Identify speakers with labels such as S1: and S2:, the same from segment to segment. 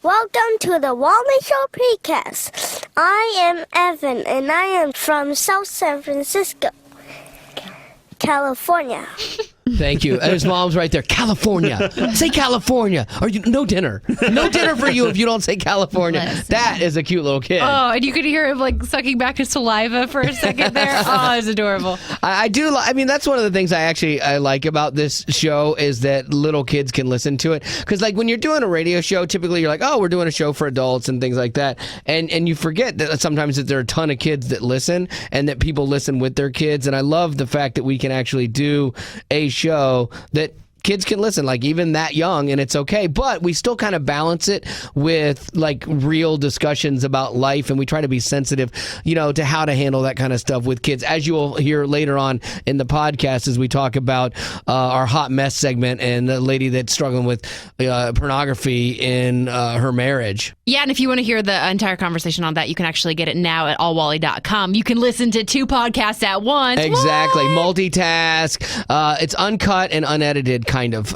S1: Welcome to the Wally Show podcast. I am Evan, and I am from South San Francisco, California.
S2: Thank you. And his mom's right there. California. Say California. Or no dinner. No dinner for you if you don't say California. That is a cute little kid.
S3: Oh, and you could hear him like sucking back his saliva for a second there. Oh, it's adorable.
S2: I do. I mean, that's one of the things I like about this show is that little kids can listen to it. Because like when you're doing a radio show, typically you're like, oh, we're doing a show for adults and things like that. And you forget that sometimes that there are a ton of kids that listen and that people listen with their kids. And I love the fact that we can actually do a show that kids can listen, like even that young, and it's okay. But we still kind of balance it with like real discussions about life, and we try to be sensitive, to how to handle that kind of stuff with kids. As you will hear later on in the podcast, as we talk about our hot mess segment and the lady that's struggling with pornography in her marriage.
S3: Yeah, and if you want to hear the entire conversation on that, you can actually get it now at allwally.com. You can listen to 2 podcasts at once.
S2: Exactly.
S3: What?
S2: Multitask. It's uncut and unedited, kind of.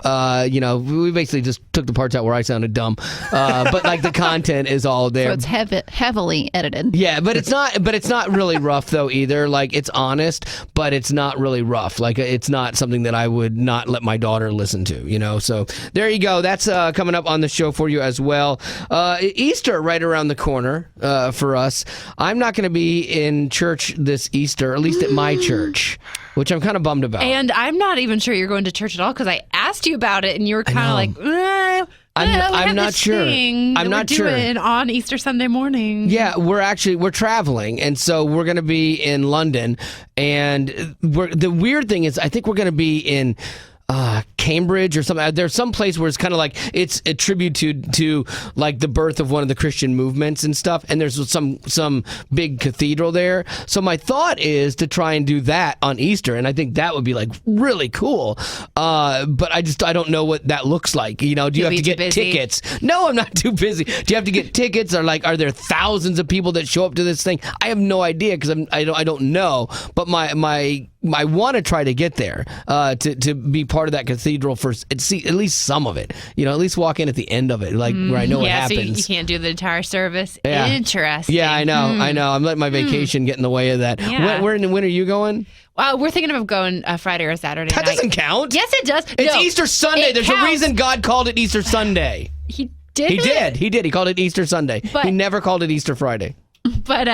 S2: We basically just took the parts out where I sounded dumb. But like the content is all there.
S4: So it's heavily edited.
S2: Yeah, but it's not really rough though either. Like it's honest, but it's not really rough. Like it's not something that I would not let my daughter listen to, So there you go. That's coming up on the show for you as well. Easter right around the corner for us. I'm not going to be in church this Easter, at least at my church, which I'm kind of bummed about.
S3: And I'm not even sure you're going to church at all because I asked you about it and you were kind of like,
S2: I'm not sure.
S3: I'm not sure. On Easter Sunday morning.
S2: Yeah, we're traveling, and so we're going to be in London. And the weird thing is, I think we're going to be in Cambridge or something. There's some place where it's kind of like it's a tribute to like the birth of one of the Christian movements and stuff. And there's some big cathedral there. So my thought is to try and do that on Easter, and I think that would be like really cool. But I don't know what that looks like. Do you have to get tickets? No, I'm not too busy. Do you have to get tickets? Or like, are there thousands of people that show up to this thing? I have no idea because I don't know. But I want to try to get there to be part of that cathedral for at least some of it. At least walk in at the end of it, like where I know what happens.
S3: So you can't do the entire service.
S2: Yeah.
S3: Interesting.
S2: Yeah, I know. I'm letting my vacation get in the way of that.
S3: Yeah.
S2: When are you going?
S3: We're thinking of going Friday or Saturday
S2: That
S3: night.
S2: doesn't count.
S3: Yes, it does.
S2: It's Easter Sunday. There's
S3: counts.
S2: a reason God called it Easter Sunday.
S3: He did?
S2: He did. He called it Easter Sunday.
S3: But
S2: he never called it Easter Friday.
S3: But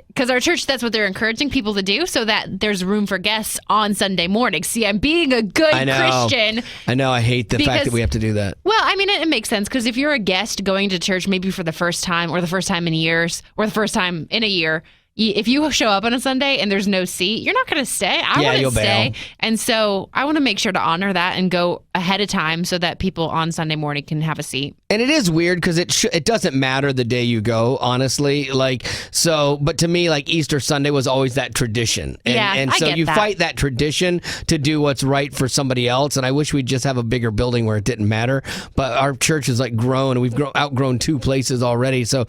S3: because our church, that's what they're encouraging people to do, so that there's room for guests on Sunday morning. See, I'm being a good Christian.
S2: I know. I hate the fact that we have to do that.
S3: Well, I mean, it makes sense because if you're a guest going to church, maybe for the first time or the first time in years or the first time in a year, if you show up on a Sunday and there's no seat, you're not going to stay. I want to stay. Bail. And so I want to make sure to honor that and go ahead of time so that people on Sunday morning can have a seat.
S2: And it is weird because it doesn't matter the day you go, honestly. But to me, like Easter Sunday was always that tradition. And so you fight that tradition to do what's right for somebody else. And I wish we'd just have a bigger building where it didn't matter. But our church has like grown, and we've outgrown 2 places already. So,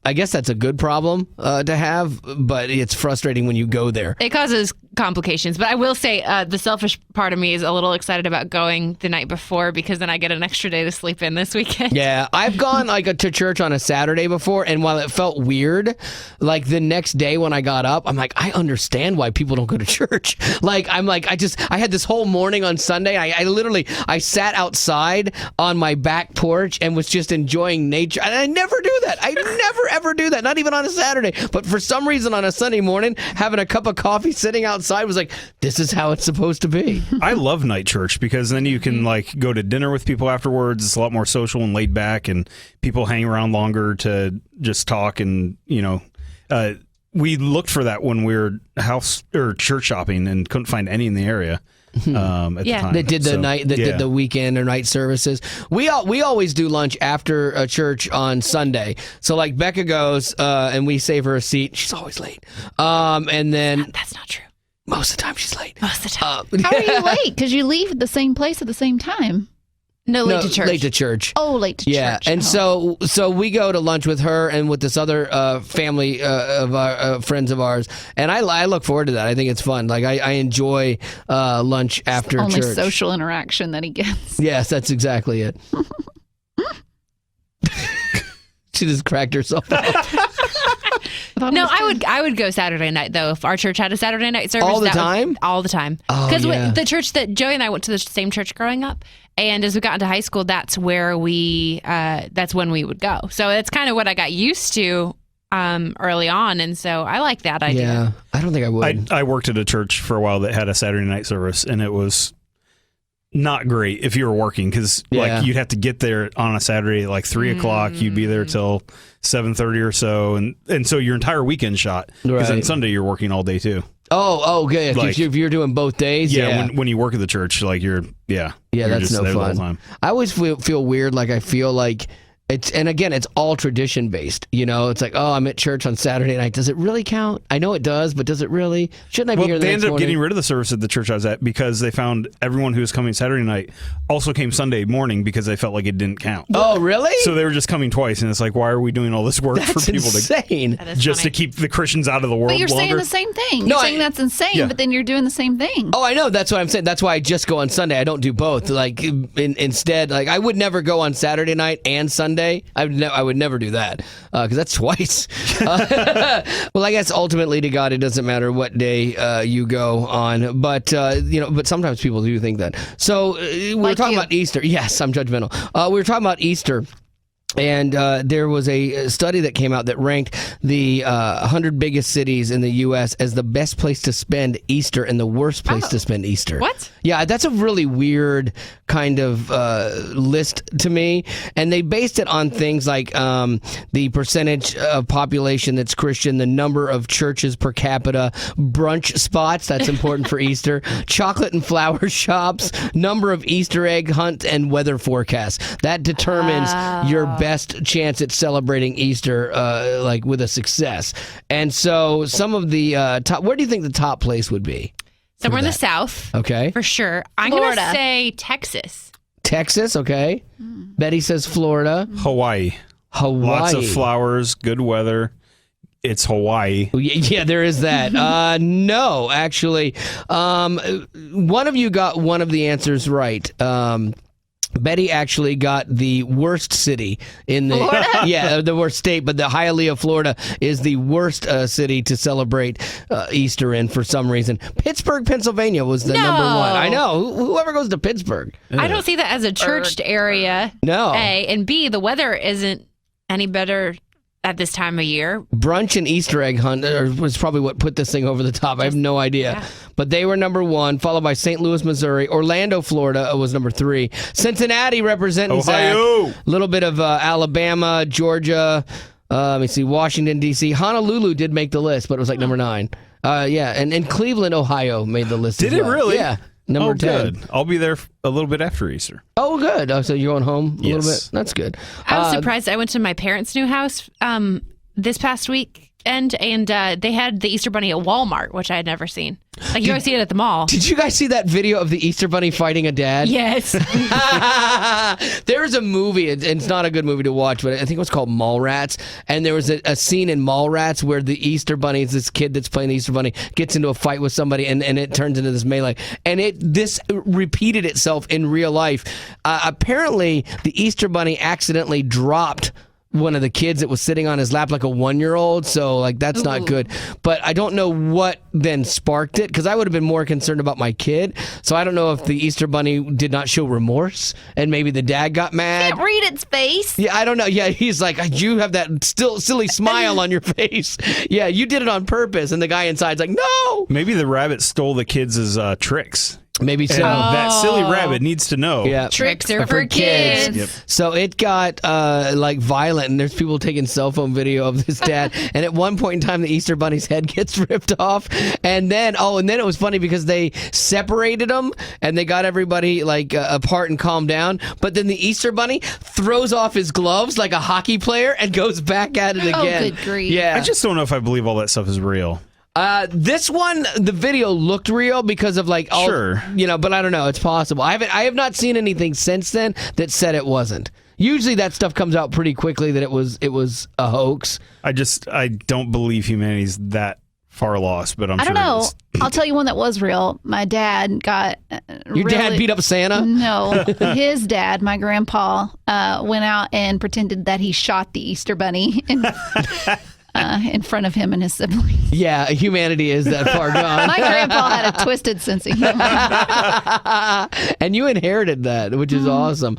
S2: I guess that's a good problem to have, but it's frustrating when you go there.
S3: It causes complications. But I will say the selfish part of me is a little excited about going the night before because then I get an extra day to sleep in this weekend.
S2: Yeah, I've gone to church on a Saturday before, and while it felt weird, like the next day when I got up, I'm like, I understand why people don't go to church. I had this whole morning on Sunday. I sat outside on my back porch and was just enjoying nature. And I never do that. I never ever do that, not even on a Saturday. But for some reason on a Sunday morning, having a cup of coffee sitting outside was like, this is how it's supposed to be.
S5: I love night church because then you can go to dinner with people afterwards. It's a lot more social and laid back, and people hang around longer to just talk. And we looked for that when we were house or church shopping and couldn't find any in the area. At the time.
S2: That did did the weekend or night services. We always do lunch after church on Sunday. So like Becca goes and we save her a seat. She's always late. And then
S3: that's not true.
S2: Most of the time she's late.
S3: Most of the time.
S4: How are you late? Because you leave at the same place at the same time.
S3: No, late to church.
S2: Late to church.
S4: Oh, late to church.
S2: Yeah, and so we go to lunch with her and with this other family of our friends of ours, and I look forward to that. I think it's fun. Like I enjoy lunch after
S4: church. Only
S2: church.
S4: Social interaction that he gets.
S2: Yes, that's exactly it. She just cracked herself up.
S3: No, I would go Saturday night though. If our church had a Saturday night service,
S2: All the time?
S3: All the time.
S2: Oh,
S3: Because
S2: yeah.
S3: the church that Joey and I went to the same church growing up, and as we got into high school, that's where that's when we would go. So it's kind of what I got used to early on, and so I like that idea.
S2: Yeah, I don't think I would.
S5: I worked at a church for a while that had a Saturday night service, and it was not great if you were working because like you'd have to get there on a Saturday at like 3 o'clock. You'd be there till 7:30 or so, and so your entire weekend shot because on Sunday you're working all day too.
S2: Oh, okay.
S5: Like,
S2: if you're doing both days,
S5: when you work at the church, like you're
S2: that's
S5: just
S2: no
S5: there the whole
S2: fun.
S5: time.
S2: I always feel weird. Like I feel like and again, it's all tradition based. You know, it's like, oh, I'm at church on Saturday night. Does it really count? I know it does, but does it really? Shouldn't I be here the
S5: they
S2: next
S5: ended up
S2: morning?
S5: getting rid of the service at the church I was at because they found everyone who was coming Saturday night also came Sunday morning because they felt like it didn't count.
S2: Oh, really?
S5: So they were just coming twice, and it's like, why are we doing all this work
S2: That's
S5: for people
S2: insane.
S5: just to keep the Christians out of the world
S4: But you're
S5: longer?
S4: saying the same thing.
S2: No,
S4: You're saying that's insane, but then you're doing the same thing.
S2: Oh, I know. That's what I'm saying. That's why I just go on Sunday. I don't do both. Like instead, like I would never go on Saturday night and Sunday. I would never do that because that's twice. Well, I guess ultimately to God, it doesn't matter what day you go on. But but sometimes people do think that. So we were talking about Easter. Yes, I'm judgmental. We were talking about Easter. And there was a study that came out that ranked the 100 biggest cities in the U.S. as the best place to spend Easter and the worst place to spend Easter.
S3: What?
S2: Yeah, that's a really weird kind of list to me. And they based it on things like the percentage of population that's Christian, the number of churches per capita, brunch spots, that's important for Easter, chocolate and flower shops, number of Easter egg hunts, and weather forecasts. That determines your best chance at celebrating Easter like with a success. And so some of the top, where do you think the top place would be?
S3: Somewhere in the South.
S2: Okay.
S3: For sure. I'm going to
S4: Florida.
S3: say Texas.
S2: Texas, okay. Betty says Florida.
S5: Hawaii. Lots of flowers, good weather. It's Hawaii.
S2: Yeah, there is that. No, actually. One of you got one of the answers right. Betty actually got the worst city in the
S4: Florida?
S2: the worst state, but the Hialeah, Florida is the worst city to celebrate Easter in for some reason. Pittsburgh, Pennsylvania was the number one. I know. Whoever goes to Pittsburgh.
S3: I don't see that as a churched area.
S2: No.
S3: A, and B, the weather isn't any better at this time of year.
S2: Brunch and Easter egg hunt was probably what put this thing over the top. I have no idea.
S3: Yeah.
S2: But they were number one, followed by St. Louis, Missouri. Orlando, Florida was number 3. Cincinnati representing
S5: Ohio.
S2: Zach. A little bit of Alabama, Georgia. Let me see, Washington, D.C. Honolulu did make the list, but it was like number 9. And Cleveland, Ohio made the list.
S5: Did
S2: as
S5: it
S2: well.
S5: really?
S2: Yeah. Number 10.
S5: Good. I'll be there a little bit after Easter.
S2: Oh, good. Oh, so you're going home a little
S5: Yes.
S2: bit? That's good.
S3: I was surprised. I went to my parents' new house this past week, and they had the Easter Bunny at Walmart, which I had never seen. Like, you always see it at the mall.
S2: Did you guys see that video of the Easter Bunny fighting a dad?
S3: Yes.
S2: There's a movie, and it's not a good movie to watch, but I think it was called Mallrats, and there was a scene in Mallrats where the Easter Bunny, this kid that's playing the Easter Bunny, gets into a fight with somebody, and it turns into this melee. And this repeated itself in real life. Apparently, the Easter Bunny accidentally dropped one of the kids that was sitting on his lap like a 1-year-old, so like that's not good. But I don't know what then sparked it, because I would have been more concerned about my kid. So I don't know if the Easter Bunny did not show remorse and maybe the dad got mad.
S4: Can't read its face.
S2: Yeah, I don't know. Yeah, he's like, you have that still silly smile on your face. Yeah, you did it on purpose. And the guy inside's like, no.
S5: Maybe the rabbit stole the kids' tricks.
S2: Maybe so.
S5: And that silly rabbit needs to know.
S2: Yeah.
S3: Tricks are for kids.
S5: Yep.
S2: So it got like violent, and there's people taking cell phone video of this dad. And at one point in time, the Easter Bunny's head gets ripped off. And then it was funny because they separated them and they got everybody like apart and calmed down. But then the Easter Bunny throws off his gloves like a hockey player and goes back at it again.
S4: Good grief.
S2: Yeah.
S5: I just don't know if I believe all that stuff is real.
S2: This one, the video looked real because of like all,
S5: Sure.
S2: but I don't know. It's possible. I have not seen anything since then that said it wasn't. Usually that stuff comes out pretty quickly that it was a hoax.
S5: I don't believe humanity's that far lost, but I'm
S4: I
S5: sure
S4: don't know.
S5: it is.
S4: I'll tell you one that was real. My dad got
S2: Your dad beat up Santa?
S4: No, his dad, my grandpa, went out and pretended that he shot the Easter Bunny in front of him and his siblings.
S2: Yeah, humanity is that far gone.
S4: My grandpa had a twisted sense of humor.
S2: And you inherited that, which is awesome.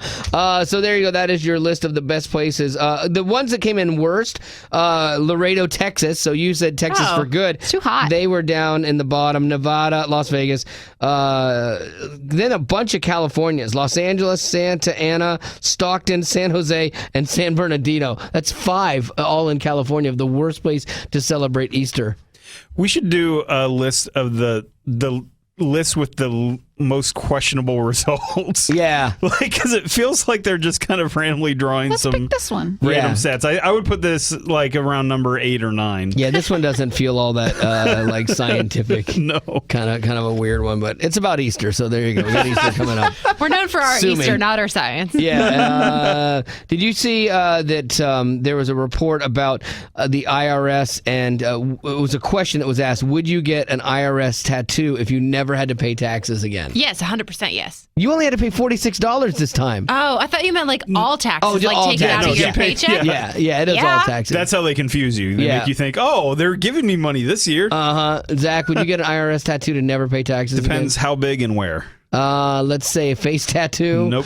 S2: So there you go. That is your list of the best places. The ones that came in worst, Laredo, Texas. So you said Texas for good.
S4: It's too hot.
S2: They were down in the bottom. Nevada, Las Vegas. Then a bunch of Californias. Los Angeles, Santa Ana, Stockton, San Jose, and San Bernardino. That's 5 all in California of the worst place to celebrate Easter.
S5: We should do a list of the list with the most questionable results.
S2: Yeah.
S5: Because it feels like they're just kind of randomly drawing
S4: Let's
S5: some
S4: pick this one.
S5: random
S2: Yeah.
S5: sets. I would put this like around number 8 or 9.
S2: Yeah, this one doesn't feel all that like scientific.
S5: No.
S2: Kind of a weird one, but it's about Easter, so there you go. We got Easter coming up.
S3: We're known for our
S2: Sue me.
S3: Easter, not our science.
S2: Yeah. Did you see that there was a report about the IRS, and it was a question that was asked: would you get an IRS tattoo if you never had to pay taxes again?
S3: Yes, 100% yes.
S2: You only had to pay $46 this time.
S3: Oh, I thought you meant like all taxes,
S2: Oh,
S3: like
S2: all
S3: take it out
S2: taxes.
S3: of your
S2: Yeah.
S3: paycheck.
S2: Yeah, it is all
S3: Yeah.
S2: taxes.
S5: That's how they confuse you. They
S2: Yeah.
S5: make you think, oh, they're giving me money this year.
S2: Zach, would you get an IRS tattoo to never pay taxes?
S5: Depends how big and where.
S2: Let's say a face tattoo.
S5: Nope.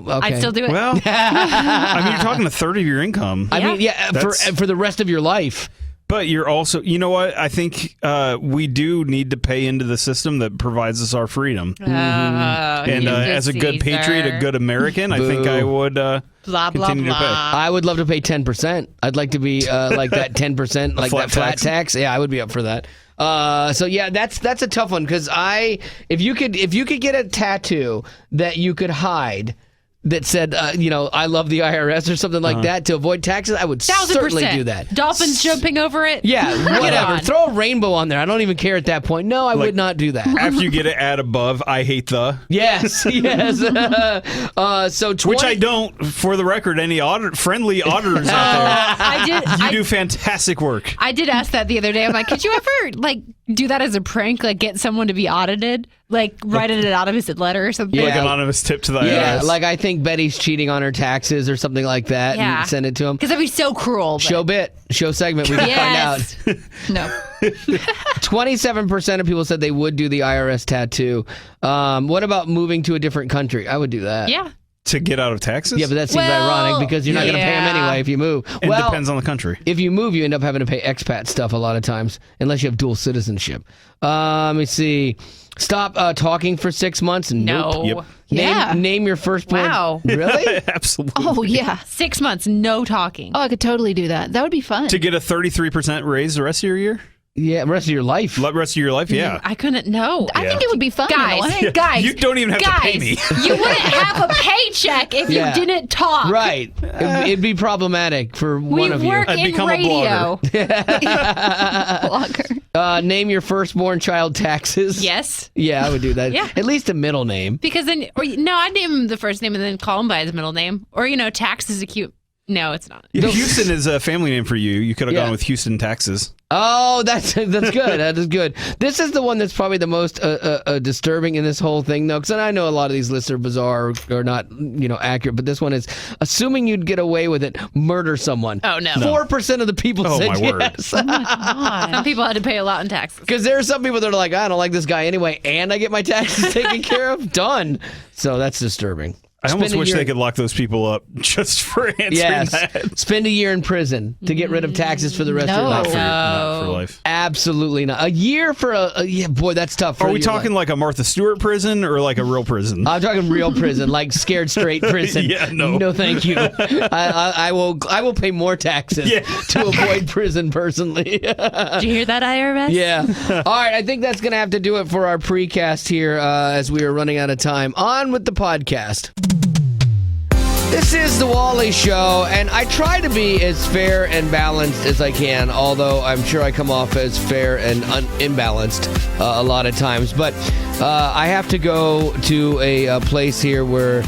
S2: Okay.
S3: I'd still do it.
S5: Well, I mean, you're talking a third of your income.
S2: I mean, yeah,
S5: That's-
S2: for the rest of your life.
S5: But you're also, you know what? I think we do need to pay into the system that provides us our freedom. And as a good patriot, a good American, I think I would
S3: blah, blah,
S5: continue to pay.
S3: blah.
S2: I would love to pay 10%. I'd like to be like that 10%, like
S5: flat
S2: that flat
S5: tax?
S2: tax. Yeah, I would be up for that. So yeah, that's a tough one because if you could get a tattoo that you could hide that said, I love the IRS or something like that to avoid taxes, I would certainly
S3: 1,000%.
S2: do that.
S3: Dolphins jumping over it.
S2: Yeah,
S3: Bring it
S2: whatever.
S3: on.
S2: Throw a rainbow on there. I don't even care at that point. No, I would not do that.
S5: After you get it add above, I hate the.
S2: Yes. So 20,
S5: Which I don't, for the record, any friendly auditors out
S3: I did.
S5: there. You
S3: I
S5: do fantastic work.
S3: I did ask that the other day. I'm like, could you ever like do that as a prank? Like get someone to be audited, like write an anonymous letter or something.
S2: Yeah.
S5: Like anonymous tip to the
S2: Yeah,
S5: IRS.
S2: like I think Betty's cheating on her taxes or something like that,
S3: Yeah.
S2: and send it to him.
S3: Because that'd be so cruel. but-
S2: Show segment. We can
S3: Yes.
S2: find out.
S4: No.
S2: 27% of people said they would do the IRS tattoo. What about moving to a different country? I would do that.
S3: Yeah.
S5: To get out of taxes?
S2: Yeah, but that seems
S3: Well,
S2: ironic because you're not going to pay them
S3: yeah.
S2: anyway if you move.
S5: It
S2: Well,
S5: depends on the country.
S2: if you move, you end up having to pay expat stuff a lot of times, unless you have dual citizenship. Let me see. Stop talking for 6 months.
S3: No.
S2: Nope.
S5: Yep.
S4: Yeah.
S2: Name your firstborn.
S3: Wow.
S2: Really?
S5: Absolutely.
S4: Oh, yeah.
S3: 6 months, no talking.
S4: Oh, I could totally do that. That would be fun.
S5: To get a 33% raise the rest of your year?
S2: Yeah, the rest of your life.
S5: Rest of your life? Yeah.
S3: I couldn't know.
S4: I think it would be fun. in a
S3: Guys,
S4: way.
S3: guys,
S5: You don't even have to pay
S3: guys,
S5: me.
S3: You wouldn't have a paycheck if
S2: Yeah.
S3: you didn't talk.
S2: Right. It'd be problematic for
S3: We
S2: one of you.
S3: work
S5: I'd
S3: in
S5: become a
S3: radio.
S4: Blogger.
S2: Name your firstborn child taxes.
S3: Yes.
S2: Yeah, I would do that.
S3: Yeah.
S2: At least a middle name.
S3: Because then, I'd name him the first name and then call him by his middle name. Or, tax is a cute. No, it's not.
S5: Houston is a family name for you. You could have
S2: Yeah.
S5: gone with Houston Taxes.
S2: Oh, that's good. That is good. This is the one that's probably the most disturbing in this whole thing, though, because I know a lot of these lists are bizarre or not, accurate. But this one is assuming you'd get away with it, murder someone.
S3: Oh, no.
S2: 4% of the people
S5: Oh,
S2: said
S5: my word.
S2: yes.
S3: Some people had to pay a lot in taxes.
S2: Because there are some people that are like, I don't like this guy anyway, and I get my taxes taken care of. Done. So that's disturbing.
S5: I almost
S2: Spend a
S5: wish
S2: year-
S5: they could lock those people up just for answering
S2: Yes.
S5: that.
S2: Spend a year in prison to get rid of taxes for the rest of your
S4: No.
S2: life.
S5: Not for life.
S2: Absolutely not. A year for boy, that's tough. For
S5: Are we
S2: your
S5: talking
S2: life.
S5: like a Martha Stewart prison or like a real prison?
S2: I'm talking real prison, like scared straight prison.
S5: Yeah, no.
S2: No, thank you. I will pay more taxes to avoid prison personally.
S3: Did you hear that, IRS?
S2: Yeah. All right, I think that's going to have to do it for our precast here as we are running out of time. On with the podcast. This is the Wally Show, and I try to be as fair and balanced as I can, although I'm sure I come off as fair and imbalanced a lot of times. But I have to go to a place here where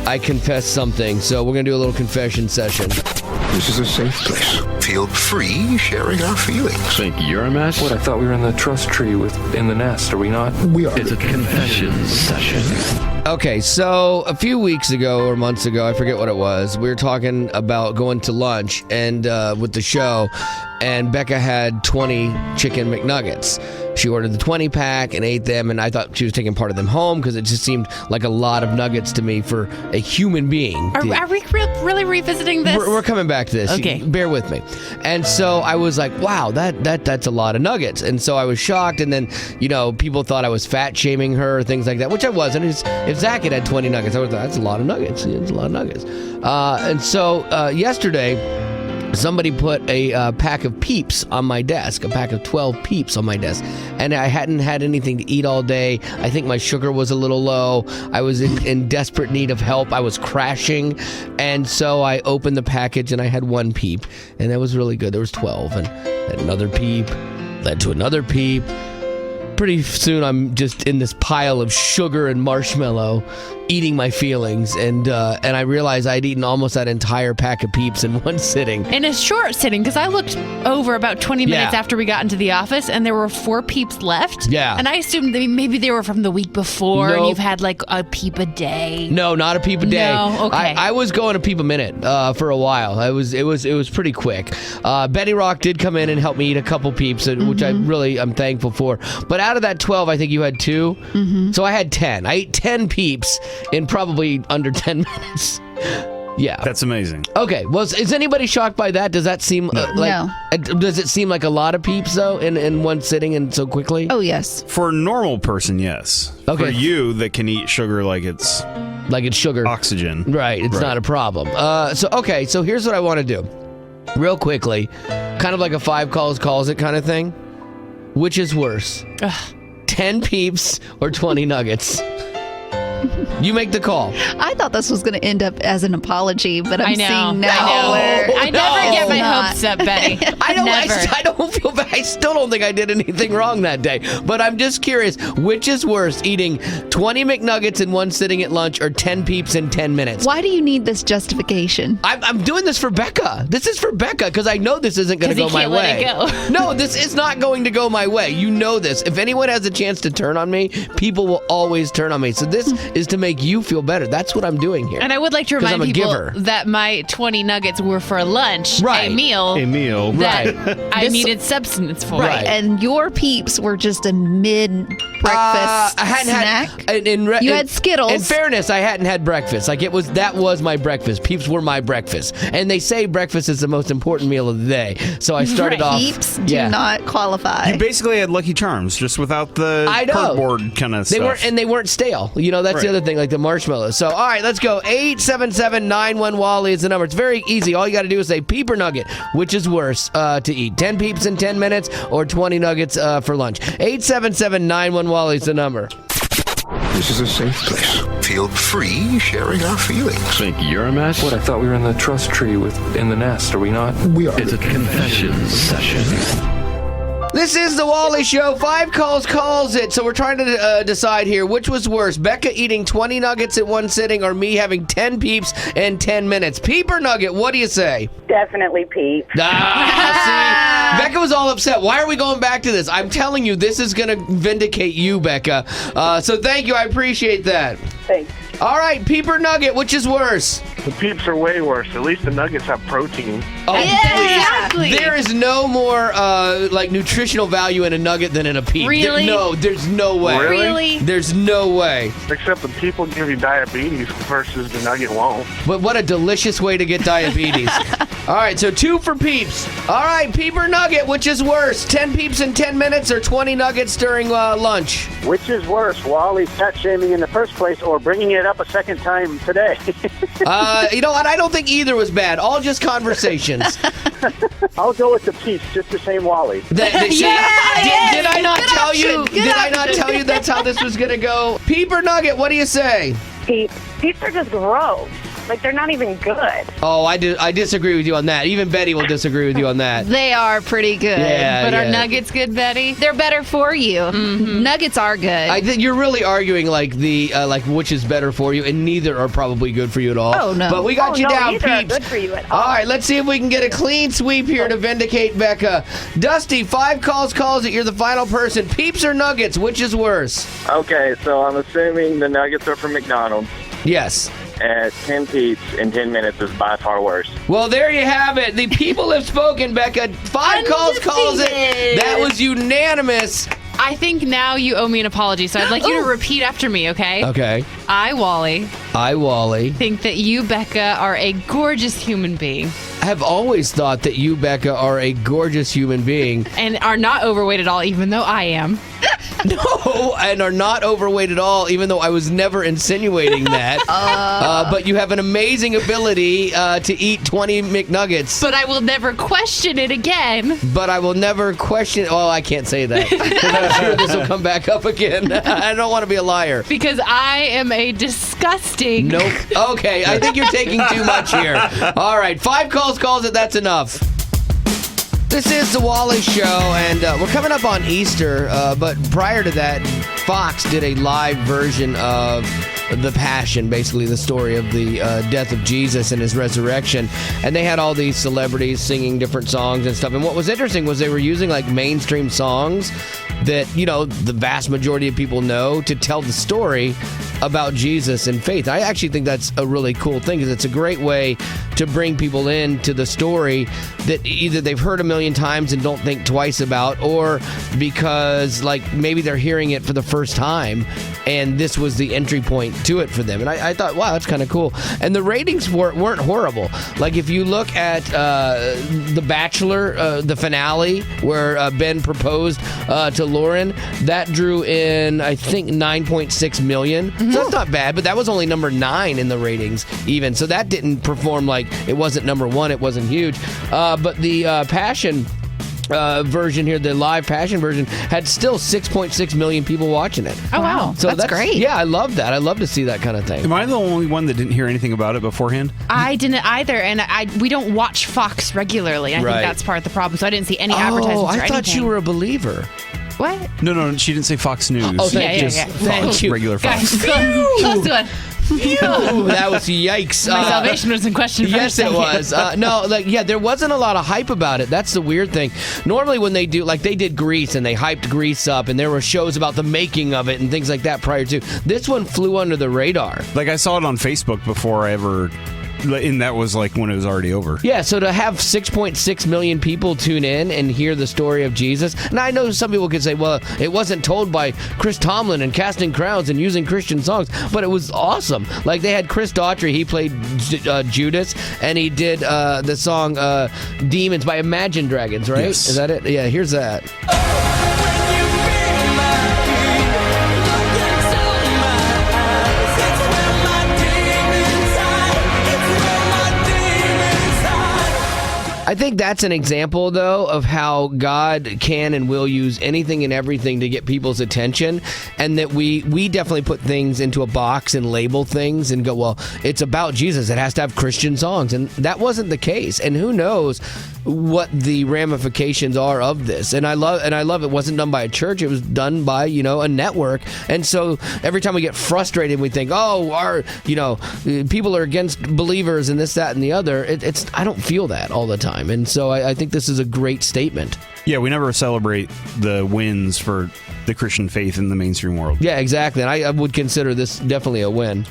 S2: I confess something, so we're going to do a little confession session.
S6: This is a safe place. Feel free sharing our feelings.
S7: Think you're a mess?
S8: What, I thought we were in the trust tree in the nest, are we not?
S6: We are.
S7: It's a confession session.
S2: Okay, so a few weeks ago or months ago, I forget what it was, we were talking about going to lunch and with the show, and Becca had 20 chicken McNuggets. She ordered the 20-pack and ate them, and I thought she was taking part of them home because it just seemed like a lot of nuggets to me for a human being.
S3: Are we really revisiting this?
S2: We're coming back to this.
S3: Okay.
S2: Bear with me. And so I was like, wow, that's a lot of nuggets. And so I was shocked, and then, people thought I was fat-shaming her or things like that, which I wasn't. If Zach had 20 nuggets, I would have thought, that's a lot of nuggets. Yeah, it's a lot of nuggets. And so yesterday, somebody put a pack of Peeps on my desk, a pack of 12 Peeps on my desk, and I hadn't had anything to eat all day. I think my sugar was a little low. I was in desperate need of help. I was crashing, and so I opened the package, and I had one Peep, and that was really good. There was 12, and another Peep led to another Peep. Pretty soon, I'm just in this pile of sugar and marshmallow, eating my feelings, and I realized I'd eaten almost that entire pack of Peeps in one sitting.
S3: In a short sitting, because I looked over about 20 minutes after we got into the office, and there were 4 Peeps left.
S2: Yeah.
S3: And I assumed maybe they were from the week before,
S2: Nope.
S3: and you've had like a Peep a day.
S2: No, not a Peep a day.
S3: No, okay.
S2: I was going a Peep a minute for a while. It was pretty quick. Betty Rock did come in and help me eat a couple Peeps, which I'm thankful for. But out of that 12, I think you had 2. Mm-hmm. So I had 10. I ate 10 Peeps in probably under 10 minutes. Yeah.
S5: That's amazing.
S2: Okay. Well, is anybody shocked by that? Does that seem
S4: No.
S2: Does it seem like a lot of Peeps though in one sitting and so quickly?
S4: Oh, yes.
S5: For a normal person, yes.
S2: Okay.
S5: For you that can eat sugar like it's
S2: sugar.
S5: oxygen.
S2: Right. It's not a problem. So here's what I want to do. Real quickly, kind of like a 5 calls it kind of thing. Which is worse? 10 Peeps or 20 nuggets? You make the call.
S4: I thought this was going to end up as an apology, but I'm seeing now where
S3: I never get my
S4: not.
S3: hopes up, Betty.
S2: I
S3: Never.
S2: don't feel bad. I still don't think I did anything wrong that day. But I'm just curious, which is worse, eating 20 McNuggets in one sitting at lunch or 10 Peeps in 10 minutes?
S4: Why do you need this justification?
S2: I'm doing this for Becca. This is for Becca because I know this isn't going to go my way.
S3: Let it go.
S2: No, this is not going to go my way. You know this. If anyone has a chance to turn on me, people will always turn on me. So this is to make you feel better. That's what I'm doing here.
S3: And I would like to
S2: 'Cause
S3: remind
S2: I'm a
S3: people
S2: giver.
S3: that my 20 nuggets were for lunch,
S2: Right.
S3: a meal that I needed substance for.
S2: Right.
S4: And your Peeps were just a mid-breakfast
S2: I hadn't
S4: snack.
S2: had.
S4: You had Skittles.
S2: In fairness, I hadn't had breakfast. That was my breakfast. Peeps were my breakfast, and they say breakfast is the most important meal of the day. So I started off.
S4: Peeps do not qualify.
S5: You basically had Lucky Charms, just without the cardboard kind of stuff.
S2: They weren't stale. That's the other thing, like the marshmallows. So, all right, let's go. 877-91-WALLY is the number. It's very easy. All you got to do is say Peep or Nugget. Which is worse to eat? 10 Peeps in 10 minutes or 20 nuggets for lunch? 877-91-WALLY is the number.
S6: This is a safe place. Feel free sharing our feelings.
S7: Think you're a mess?
S8: What, I thought we were in the trust tree in the nest, are we not?
S6: We are.
S7: It's a confession session.
S2: This is the Wally Show. 5 calls it. So we're trying to decide here which was worse, Becca eating 20 nuggets at one sitting or me having 10 Peeps in 10 minutes. Peep or Nugget? What do you say?
S9: Definitely Peep.
S2: See, Becca was all upset. Why are we going back to this? I'm telling you, this is going to vindicate you, Becca. So thank you. I appreciate that.
S9: Thanks.
S2: All right, Peep or Nugget? Which is worse?
S10: The Peeps are way worse. At least the nuggets have protein.
S2: Oh,
S3: Exactly.
S2: There is no more nutritional value in a nugget than in a Peep.
S3: Really?
S2: There's no way.
S3: Really?
S2: There's no way.
S10: Except the people give you diabetes versus the nugget won't.
S2: But what a delicious way to get diabetes. All right, so 2 for Peeps. All right, Peep or Nugget, which is worse? 10 Peeps in 10 minutes or 20 nuggets during lunch?
S11: Which is worse, Wally fat shaming in the first place or bringing it up a second time today?
S2: You know what? I don't think either was bad. All just conversations.
S11: I'll go with the Peeps, just the same Wally.
S2: Did I not tell you? Did I not tell you that's how this was going to go? Peep or Nugget, what do you say?
S9: Peeps are just gross. Like, they're not even good.
S2: Oh, I disagree with you on that. Even Betty will disagree with you on that.
S4: They are pretty good.
S2: Yeah,
S3: But
S2: yeah.
S3: are nuggets good, Betty?
S4: They're better for you.
S3: Mm-hmm.
S4: Nuggets are good.
S2: I think you're really arguing like like which is better for you, and neither are probably good for you at all.
S4: Oh, no.
S2: But we got you
S9: no,
S2: down,
S9: neither are
S2: peeps.
S9: good for you at all.
S2: All right, let's see if we can get a clean sweep here to vindicate Becca. Dusty, 5 calls it. You're the final person. Peeps or nuggets? Which is worse?
S12: Okay, so I'm assuming the nuggets are from McDonald's.
S2: Yes.
S12: 10 peeps in 10 minutes is by far worse.
S2: Well, there you have it. The people have spoken, Becca. 5 calls it. That was unanimous.
S3: I think now you owe me an apology, so I'd like you to repeat after me, okay?
S2: Okay.
S3: I, Wally, think that you, Becca, are a gorgeous human being.
S2: I have always thought that you, Becca, are a gorgeous human being.
S3: And are not overweight at all, even though I am.
S2: No, and are not overweight at all, even though I was never insinuating that. But you have an amazing ability to eat 20 McNuggets.
S3: But I will never question it again.
S2: But I will never question. Oh, I can't say that. 'Cause I'm sure this will come back up again. I don't want to be a liar.
S3: Because I am a disgusting.
S2: Nope. Okay, I think you're taking too much here. All right, 5 calls it. That's enough. This is the Wally Show, and we're coming up on Easter, but prior to that, Fox did a live version of The Passion, basically the story of the death of Jesus and his resurrection, and they had all these celebrities singing different songs and stuff, and what was interesting was they were using like mainstream songs that, you know, the vast majority of people know to tell the story about Jesus and faith. I actually think that's a really cool thing because it's a great way to bring people into the story that either they've heard a million times and don't think twice about, or because like maybe they're hearing it for the first time and this was the entry point to it for them. And I thought, wow, that's kind of cool. And the ratings weren't horrible. Like if you look at The Bachelor, the finale where Ben proposed to Lauren, that drew in, I think, 9.6 million. So that's not bad, but that was only number 9 in the ratings even. So that didn't perform like it wasn't number 1. It wasn't huge. But the Passion version here, the live Passion version, had still 6.6 million people watching it.
S3: Oh, wow.
S2: So
S3: that's great.
S2: Yeah, I love that. I love to see that kind of thing.
S5: Am I the only one that didn't hear anything about it beforehand?
S3: I didn't either, and we don't watch Fox regularly. I
S2: Right.
S3: think that's part of the problem, so I didn't see any advertisements or
S2: I
S3: anything.
S2: thought you were a believer.
S3: What?
S5: No, she didn't say Fox News.
S2: Oh, thank you.
S3: Yeah.
S2: Thank you.
S5: Regular Fox.
S3: Close to it.
S2: Ooh, that was yikes.
S3: My salvation was in question for
S2: Yes,
S3: a
S2: it
S3: second.
S2: was. There wasn't a lot of hype about it. That's the weird thing. Normally when they do, like they did Grease and they hyped Grease up and there were shows about the making of it and things like that prior to. This one flew under the radar.
S5: Like I saw it on Facebook before I ever, and that was like when it was already over.
S2: Yeah, so to have 6.6 million people tune in and hear the story of Jesus, and I know some people could say, well, it wasn't told by Chris Tomlin and Casting Crowns and using Christian songs, but it was awesome. Like they had Chris Daughtry, he played Judas, and he did the song Demons by Imagine Dragons, right?
S5: Yes.
S2: Is that it? Yeah, here's that. I think that's an example, though, of how God can and will use anything and everything to get people's attention, and that we definitely put things into a box and label things and go, well, it's about Jesus. It has to have Christian songs, and that wasn't the case. And who knows what the ramifications are of this? And I love it wasn't done by a church. It was done by a network. And so every time we get frustrated, we think, oh, people are against believers and this, that, and the other. I don't feel that all the time. And so I think this is a great statement.
S5: Yeah, we never celebrate the wins for the Christian faith in the mainstream world.
S2: Yeah, exactly. And I would consider this definitely a win.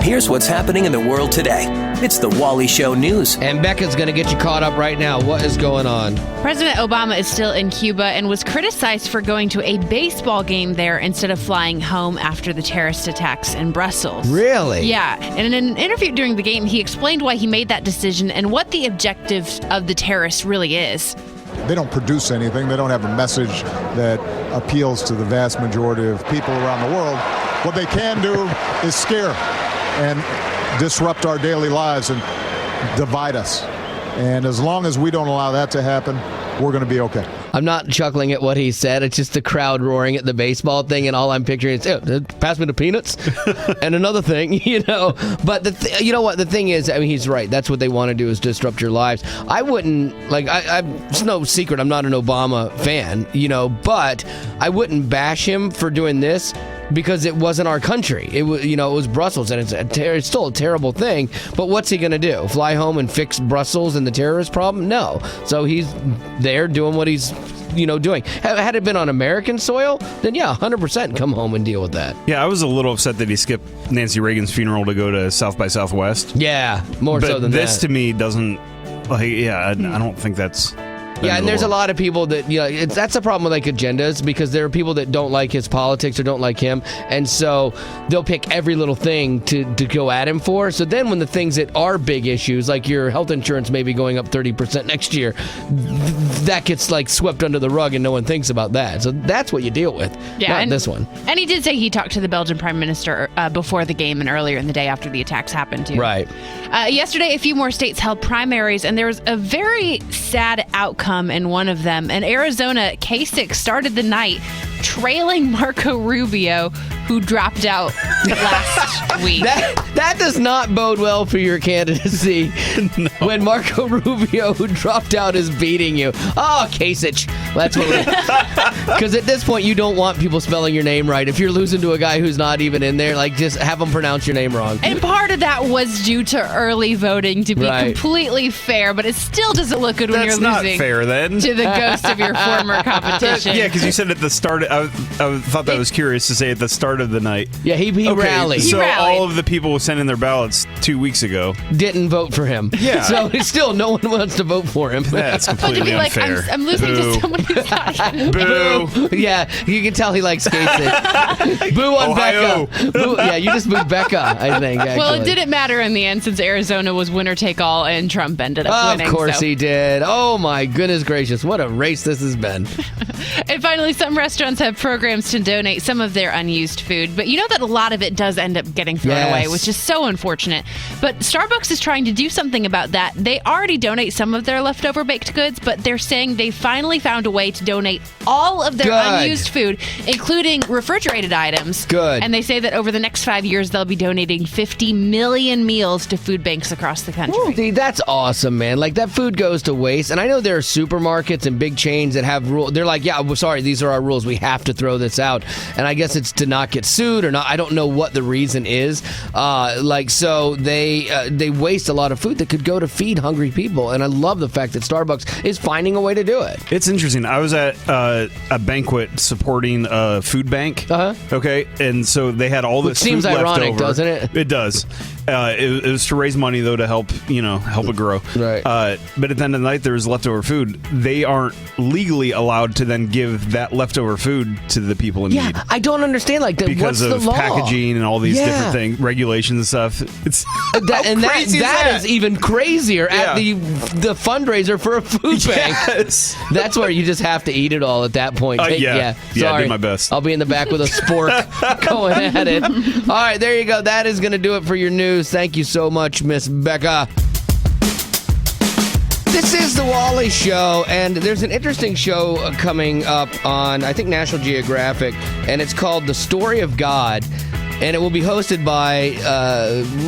S13: Here's what's happening in the world today. It's the Wally Show News.
S2: And Becca's going to get you caught up right now. What is going on?
S3: President Obama is still in Cuba and was criticized for going to a baseball game there instead of flying home after the terrorist attacks in Brussels.
S2: Really?
S3: Yeah. And in an interview during the game, he explained why he made that decision and what the objective of the terrorists really is.
S14: They don't produce anything. They don't have a message that appeals to the vast majority of people around the world. What they can do is scare and disrupt our daily lives and divide us. And as long as we don't allow that to happen, we're going to be okay.
S2: I'm not chuckling at what he said. It's just the crowd roaring at the baseball thing, and all I'm picturing is, pass me the peanuts and another thing, But you know what? The thing is, I mean, he's right. That's what they want to do, is disrupt your lives. I wouldn't, it's no secret I'm not an Obama fan, but I wouldn't bash him for doing this because it wasn't our country. It was, it was Brussels, and it's still a terrible thing. But what's he going to do? Fly home and fix Brussels and the terrorist problem? No. So he's there doing what he's doing. Had it been on American soil, then 100% come home and deal with that.
S5: Yeah, I was a little upset that he skipped Nancy Reagan's funeral to go to South by Southwest.
S2: Yeah, more so than that.
S5: But this to me doesn't, I don't think that's...
S2: Yeah, and there's a lot of people that, that's a problem with agendas, because there are people that don't like his politics or don't like him, and so they'll pick every little thing to go at him for. So then when the things that are big issues, like your health insurance maybe going up 30% next year, that gets swept under the rug and no one thinks about that. So that's what you deal with, not this one.
S3: And he did say he talked to the Belgian Prime Minister before the game and earlier in the day after the attacks happened, too.
S2: Right.
S3: Yesterday, a few more states held primaries, and there was a very sad outcome in one of them. In Arizona, Kasich started the night trailing Marco Rubio, who dropped out last week.
S2: That does not bode well for your candidacy. No. When Marco Rubio, who dropped out, is beating you. Oh, Kasich. That's what because at this point, you don't want people spelling your name right. If you're losing to a guy who's not even in there, just have them pronounce your name wrong.
S3: And part of that was due to early voting, to be completely fair, but it still doesn't look good when you're losing.
S5: That's not fair, then.
S3: To the ghost of your former competition.
S5: Yeah, because you said at the start, I thought that was curious to say at the start of the night.
S2: Yeah, he rallied.
S5: So all of the people who sent in their ballots 2 weeks ago
S2: didn't vote for him.
S5: Yeah.
S2: So still, no one wants to vote for him.
S5: That's completely unfair.
S3: I'm losing to someone who's not.
S5: Boo.
S2: Yeah, you can tell he likes Kasich. Boo on
S5: Ohio.
S2: Becca. Boo, yeah, you just booed Becca, I think. Actually.
S3: Well, it didn't matter in the end, since Arizona was winner take all and Trump ended up winning.
S2: Of course he did. Oh my goodness gracious, what a race this has been.
S3: And finally, some restaurants have programs to donate some of their unused food, but you know that a lot of it does end up getting thrown away, which is so unfortunate. But Starbucks is trying to do something about that. They already donate some of their leftover baked goods, but they're saying they finally found a way to donate all of their unused food, including refrigerated items.
S2: Good.
S3: And they say that over the next 5 years, they'll be donating 50 million meals to food banks across the country.
S2: Ooh, dude, that's awesome, man. That food goes to waste. And I know there are supermarkets and big chains that have rules. They're like, yeah, we're sorry, these are our rules. We have to throw this out. And I guess it's to not get sued or not. I don't know what the reason is. So they waste a lot of food that could go to feed hungry people. And I love the fact that Starbucks is finding a way to do it.
S5: It's interesting. I was at a banquet supporting a food bank. Okay, and so they had all this food
S2: seems
S5: left
S2: ironic,
S5: over.
S2: Doesn't it?
S5: It does. It was to raise money though to help it grow.
S2: Right.
S5: But at the end of the night, there was leftover food. They aren't legally allowed to then give that leftover food to the people in need.
S2: I don't understand
S5: because
S2: what's
S5: of
S2: the law?
S5: Packaging and all these different things, regulations and stuff. It's
S2: that is even crazier at the fundraiser for a food bank.
S5: Yes.
S2: That's where you just have to eat it all at that point.
S5: Sorry.
S2: I
S5: did my best.
S2: I'll be in the back with a spork going at it. All right, there you go. That is going to do it for your news. Thank you so much, Miss Becca. This is the Wally Show, and there's an interesting show coming up on, I think, National Geographic, and it's called The Story of God, and it will be hosted by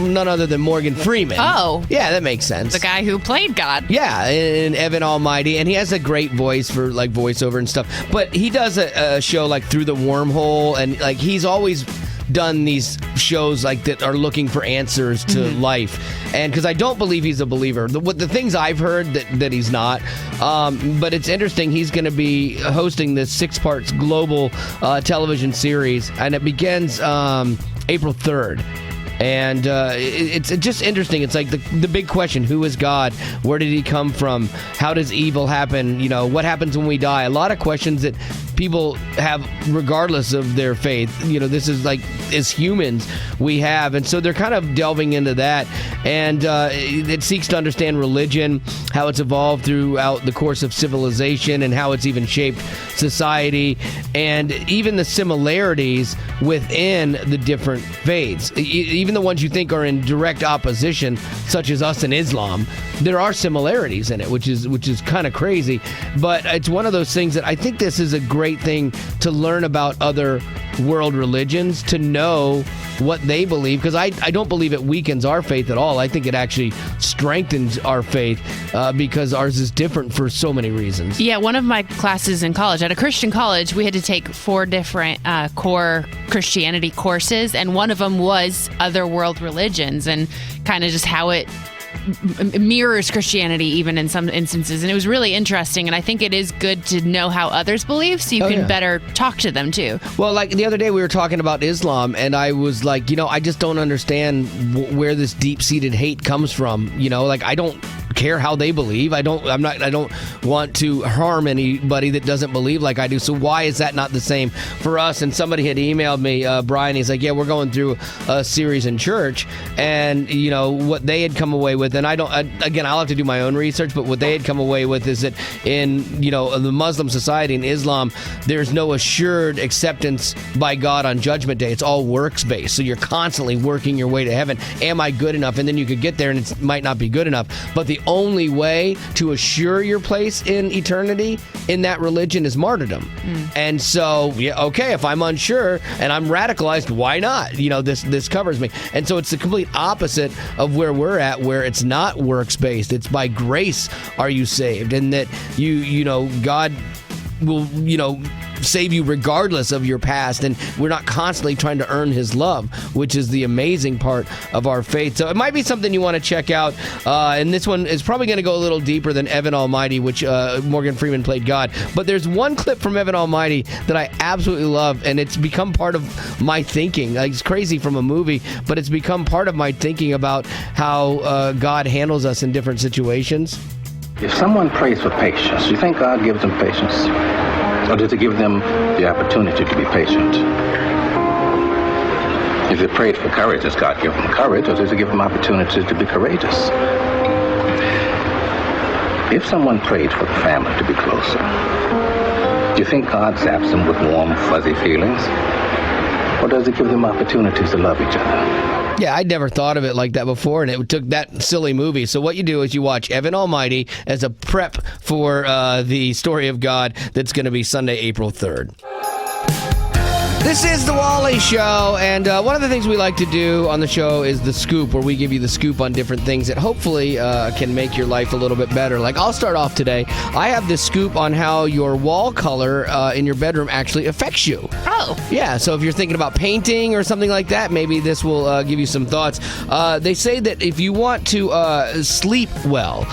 S2: none other than Morgan Freeman.
S3: Oh.
S2: Yeah, that makes sense.
S3: The guy who played God.
S2: Yeah, in Evan Almighty, and he has a great voice for, voiceover and stuff, but he does a show, Through the Wormhole, and, he's always done these shows that are looking for answers to life, and because I don't believe he's a believer, the things I've heard that he's not, but it's interesting. He's going to be hosting this 6-part global television series, and it begins April 3rd. And it's just interesting. It's the big question: who is God? Where did he come from? How does evil happen? What happens when we die? A lot of questions that people have regardless of their faith. This is like, as humans, we have. And so they're kind of delving into that. And it seeks to understand religion, how it's evolved throughout the course of civilization, and how it's even shaped society, and even the similarities within the different faiths. Even the ones you think are in direct opposition, such as us and Islam, there are similarities in it, which is kind of crazy. But it's one of those things that I think this is a great thing to learn about other world religions, to know what they believe, because I don't believe it weakens our faith at all. I think it actually strengthens our faith because ours is different for so many reasons.
S3: Yeah, one of my classes in college, at a Christian college, we had to take 4 different core Christianity courses, and one of them was other world religions and kind of just how it mirrors Christianity even in some instances. And it was really interesting, and I think it is good to know how others believe so you can better talk to them too.
S2: Well, like the other day we were talking about Islam, and I was like, I just don't understand where this deep-seated hate comes from. Like, I don't care how they believe. I don't want to harm anybody that doesn't believe like I do. So why is that not the same for us? And somebody had emailed me, Brian, he's like, yeah, we're going through a series in church, and what they had come away with, and I'll have to do my own research, but what they had come away with is that in the Muslim society, in Islam, there's no assured acceptance by God on Judgment Day. It's all works based, so you're constantly working your way to heaven. Am I good enough? And then you could get there and it might not be good enough, but the only way to assure your place in eternity in that religion is martyrdom. And so, if I'm unsure and I'm radicalized, why not? This covers me. And so it's the complete opposite of where we're at, where it's not works based. It's by grace are you saved, and that God will save you regardless of your past, and we're not constantly trying to earn his love, which is the amazing part of our faith. So it might be something you want to check out, and this one is probably going to go a little deeper than Evan Almighty, which Morgan Freeman played God. But there's one clip from Evan Almighty that I absolutely love, and it's become part of my thinking. Like, it's crazy from a movie, but it's become part of my thinking about how God handles us in different situations.
S9: If someone prays for patience, do you think God gives them patience? Or does he give them the opportunity to be patient? If they prayed for courage, does God give them courage, or does he give them opportunities to be courageous? If someone prayed for the family to be closer, do you think God zaps them with warm, fuzzy feelings? Or does he give them opportunities to love each other?
S2: Yeah, I'd never thought of it like that before, and it took that silly movie. So what you do is you watch Evan Almighty as a prep for the story of God that's going to be Sunday, April 3rd. This is the Wally Show, and one of the things we like to do on the show is the scoop, where we give you the scoop on different things that hopefully can make your life a little bit better. Like, I'll start off today. I have this scoop on how your wall color in your bedroom actually affects you.
S3: Oh.
S2: Yeah, so if you're thinking about painting or something like that, maybe this will give you some thoughts. They say that if you want to sleep well,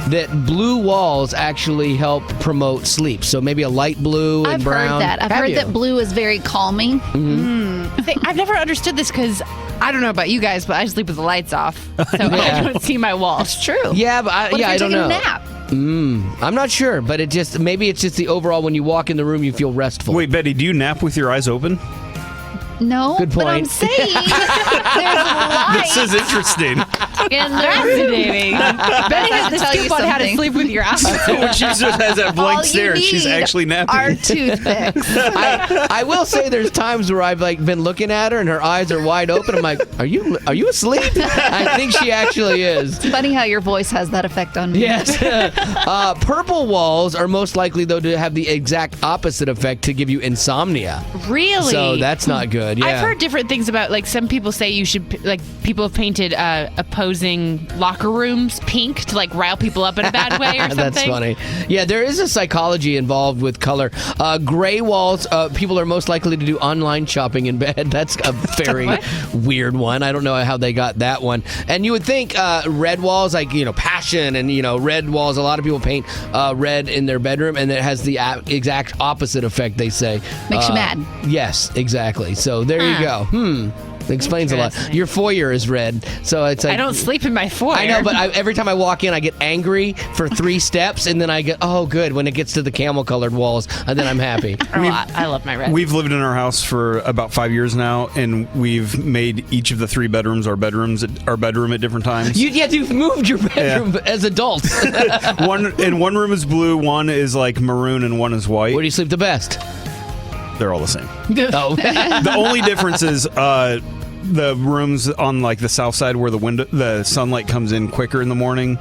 S2: that blue walls actually help promote sleep. So maybe a light blue and brown.
S4: I've heard that blue is very calming.
S3: I've never understood this because I don't know about you guys, but I sleep with the lights off, so I don't see my walls. True.
S2: Yeah, but I don't know.
S4: A nap?
S2: I'm not sure, but maybe it's just the overall, when you walk in the room, you feel restful.
S5: Wait, Betty, do you nap with your eyes open?
S4: No,
S2: good point.
S4: But I'm saying there's light.
S5: This is interesting.
S3: Fascinating. Betty has the scoop on how to sleep with your eyes.
S5: When she just has that blank stare, she's actually napping.
S4: Our toothpicks.
S2: I will say there's times where I've been looking at her and her eyes are wide open. I'm like, are you asleep? I think she actually is.
S4: It's funny how your voice has that effect on me.
S2: Yes. Purple walls are most likely, though, to have the exact opposite effect, to give you insomnia.
S3: Really?
S2: So that's not good. Yeah.
S3: I've heard different things about, like, some people say you should, people have painted opposing locker rooms pink to, rile people up in a bad way or something.
S2: That's funny. Yeah, there is a psychology involved with color. Gray walls, people are most likely to do online shopping in bed. That's a very weird one. I don't know how they got that one. And you would think red walls, passion and, red walls, a lot of people paint red in their bedroom, and it has the exact opposite effect, they say.
S4: Makes you mad.
S2: Yes, exactly. So there you go. Explains a lot. Your foyer is red, so it's like...
S3: I don't sleep in my foyer.
S2: I know, but every time I walk in, I get angry for 3 steps, and then I get, oh, good, when it gets to the camel-colored walls, and then I'm happy.
S3: I love my red.
S5: We've lived in our house for about 5 years now, and we've made each of the 3 bedrooms our bedroom at different times.
S2: You've moved your bedroom as adults.
S5: one room is blue, one is like maroon, and one is white.
S2: Where do you sleep the best?
S5: They're all the same.
S2: Oh.
S5: The only difference is the rooms on like the south side where the sunlight comes in quicker in the morning.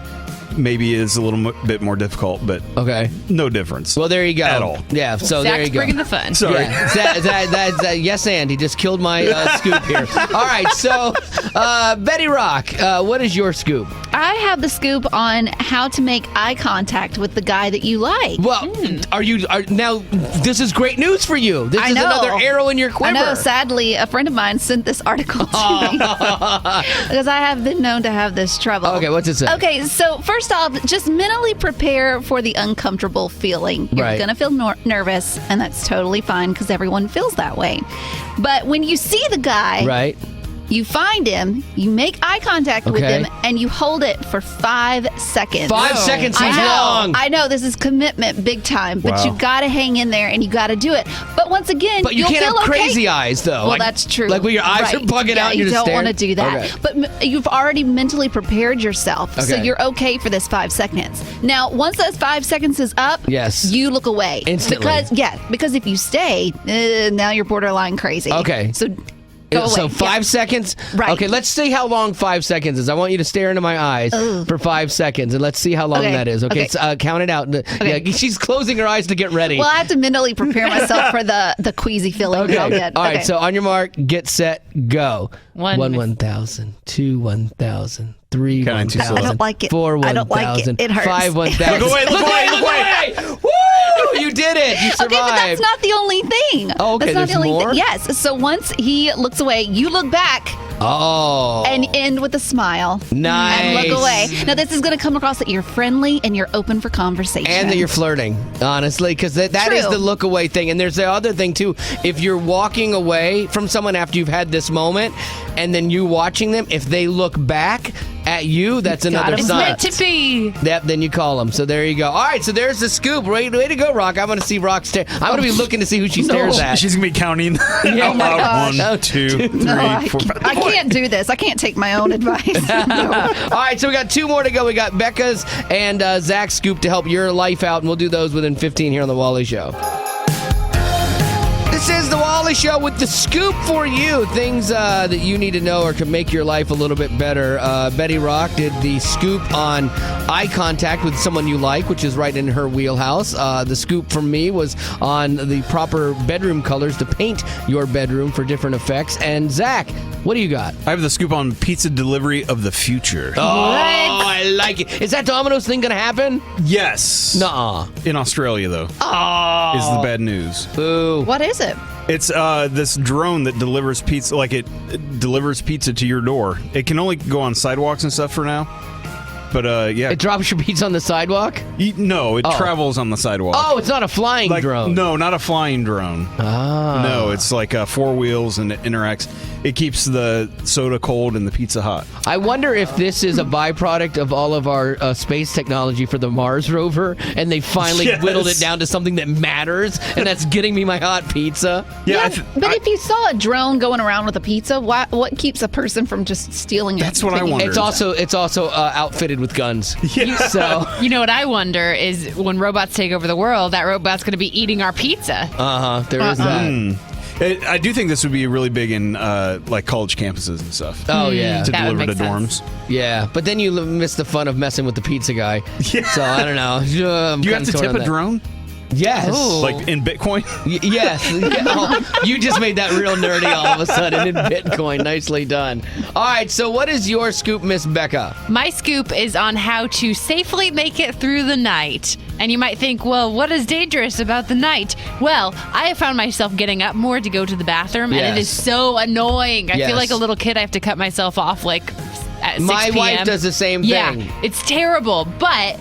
S5: Maybe is a little bit more difficult, but
S2: okay,
S5: no difference.
S2: Well, there you go.
S5: At all.
S2: Yeah, so
S3: Zach's
S2: there you go.
S3: bringing the fun.
S5: Sorry.
S2: Yeah. Yes, and he just killed my scoop here. All right, so Betty Rock, what is your scoop?
S4: I have the scoop on how to make eye contact with the guy that you like.
S2: Well, now this is great news for you. This is another arrow in your quiver.
S4: I know. Sadly, a friend of mine sent this article to me because I have been known to have this trouble.
S2: Okay, what's it say?
S4: Okay, so first off, just mentally prepare for the uncomfortable feeling. You're going to feel nervous, and that's totally fine because everyone feels that way. But when you see the guy, you find him, you make eye contact with him, and you hold it for 5 seconds.
S2: 5 seconds is long.
S4: I know, this is commitment big time, but you got to hang in there and you got to do it. But once again,
S2: but you can't have crazy eyes, though.
S4: Well, that's true.
S2: Like when your eyes are bugging out and you're
S4: you
S2: just
S4: don't want to
S2: staring.
S4: do that.
S2: Okay.
S4: But you've already mentally prepared yourself, so you're okay for this 5 seconds. Now, once those 5 seconds is up, you look away.
S2: Instantly.
S4: Because if you stay, now you're borderline crazy.
S2: Okay.
S4: So
S2: 5 seconds?
S4: Right.
S2: Okay, let's see how long 5 seconds is. I want you to stare into my eyes for 5 seconds, and let's see how long that is. Okay, count it out. Yeah, she's closing her eyes to get ready.
S4: Well, I have to mentally prepare myself for the queasy feeling that I'll get.
S2: All right, so on your mark, get set, go.
S3: 1
S2: 1,000, 2 1,000, 3 1,000,
S4: I don't like it.
S2: 4 1,000,
S4: I don't like it. It hurts.
S2: 5 1,000.
S5: Look away.
S2: Woo! You did it. You survived.
S4: Okay, but that's not the only thing.
S2: Oh, okay,
S4: that's not
S2: there's
S4: the only
S2: more?
S4: thing. Yes. So once he looks away, you look back.
S2: Oh.
S4: And end with a smile.
S2: Nice.
S4: And look away. Now, this is going to come across that you're friendly and you're open for conversation.
S2: And that you're flirting, honestly, because that is the look away thing. And there's the other thing, too. If you're walking away from someone after you've had this moment, and then you watching them, if they look back at you, that's another sign.
S3: It's meant to be.
S2: Yep, then you call them. So there you go. All right, so there's the scoop. Way to go, Rock. I'm going to see Rock stare. I'm going to be looking to see who she stares at.
S5: She's going to be counting
S2: Oh my gosh.
S5: 1, 2, 3, 4, 5.
S4: I can't do this. I can't take my own advice.
S2: All right, so we got 2 more to go. We got Becca's and Zach's scoop to help your life out, and we'll do those within 15 here on The Wally Show. This is The Wally Show with the scoop for you. Things that you need to know or can make your life a little bit better. Betty Rock did the scoop on eye contact with someone you like, which is right in her wheelhouse. The scoop from me was on the proper bedroom colors to paint your bedroom for different effects. And Zach, what do you got?
S5: I have the scoop on pizza delivery of the future.
S2: Oh, I like it. Is that Domino's thing going to happen?
S5: Yes.
S2: Nuh-uh.
S5: In Australia, though.
S2: Oh.
S5: Is the bad news.
S2: Boo.
S4: What is it?
S5: It's this drone that delivers pizza, it delivers pizza to your door. It can only go on sidewalks and stuff for now. But, yeah.
S2: It drops your pizza on the sidewalk?
S5: No, it travels on the sidewalk.
S2: Oh, it's not a flying drone.
S5: No, not a flying drone.
S2: Ah.
S5: No, it's like 4 wheels and it interacts. It keeps the soda cold and the pizza hot.
S2: I wonder if this is a byproduct of all of our space technology for the Mars rover, and they finally whittled it down to something that matters, and that's getting me my hot pizza.
S4: Yeah, but if you saw a drone going around with a pizza, what keeps a person from just stealing it?
S5: That's what I wonder.
S2: It's also outfitted with guns.
S5: Yeah.
S2: So
S3: you know what I wonder is when robots take over the world, that robot's going to be eating our pizza.
S2: There is that.
S5: I do think this would be really big in college campuses and stuff.
S2: Oh, yeah.
S5: To
S3: That would
S5: deliver to
S3: make
S5: dorms.
S2: Yeah, but then you miss the fun of messing with the pizza guy. Yeah. So I don't know.
S5: Do you have to tip a drone?
S2: Yes.
S3: Ooh.
S5: Like in Bitcoin?
S2: Yes. You just made that real nerdy all of a sudden in Bitcoin. Nicely done. All right, so what is your scoop, Miss Becca?
S3: My scoop is on how to safely make it through the night. And you might think, well, what is dangerous about the night? Well, I have found myself getting up more to go to the bathroom, and it is so annoying. I feel like a little kid. I have to cut myself off at 6
S2: My
S3: p.m.
S2: wife does the same thing.
S3: Yeah, it's terrible, but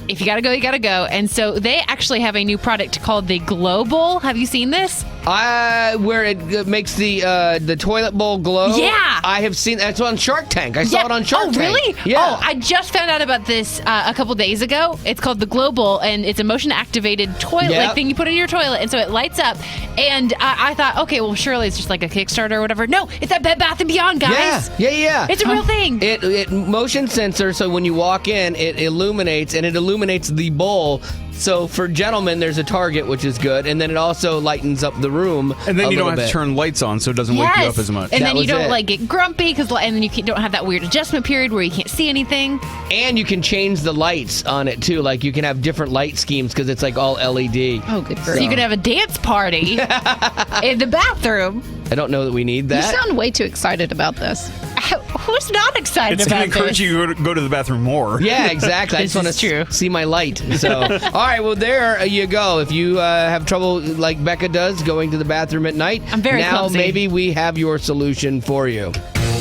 S3: if you gotta go, you gotta go. And so they actually have a new product called the Global. Have you seen this?
S2: Where it makes the toilet bowl glow.
S3: Yeah.
S2: I have seen that's on Shark Tank. I saw it on Shark Tank.
S3: Oh, really?
S2: Yeah.
S3: Oh, I just found out about this a couple days ago. It's called the Glow Bowl, and it's a motion-activated toilet thing you put in your toilet, and so it lights up. And I thought, okay, well, surely it's just like a Kickstarter or whatever. No, it's at Bed Bath & Beyond, guys.
S2: Yeah.
S3: It's a real thing.
S2: It motion sensor, so when you walk in, it illuminates, and it illuminates the bowl. So for gentlemen, there's a target, which is good, and then it also lightens up the room.
S5: And then you don't have to turn lights on, so it doesn't wake you up as much.
S3: And then you don't get grumpy, and then you don't have that weird adjustment period where you can't see anything.
S2: And you can change the lights on it too. Like you can have different light schemes because it's like all LED.
S3: Oh, good. So you can have a dance party in the bathroom.
S2: I don't know that we need that.
S4: You sound way too excited about this.
S3: Who's not excited about this?
S5: It's going to encourage you to go to the bathroom more.
S2: Yeah, exactly. I just want to see my light. So, all right, well, there you go. If you have trouble like Becca does going to the bathroom at night,
S3: I'm very clumsy.
S2: Maybe we have your solution for you.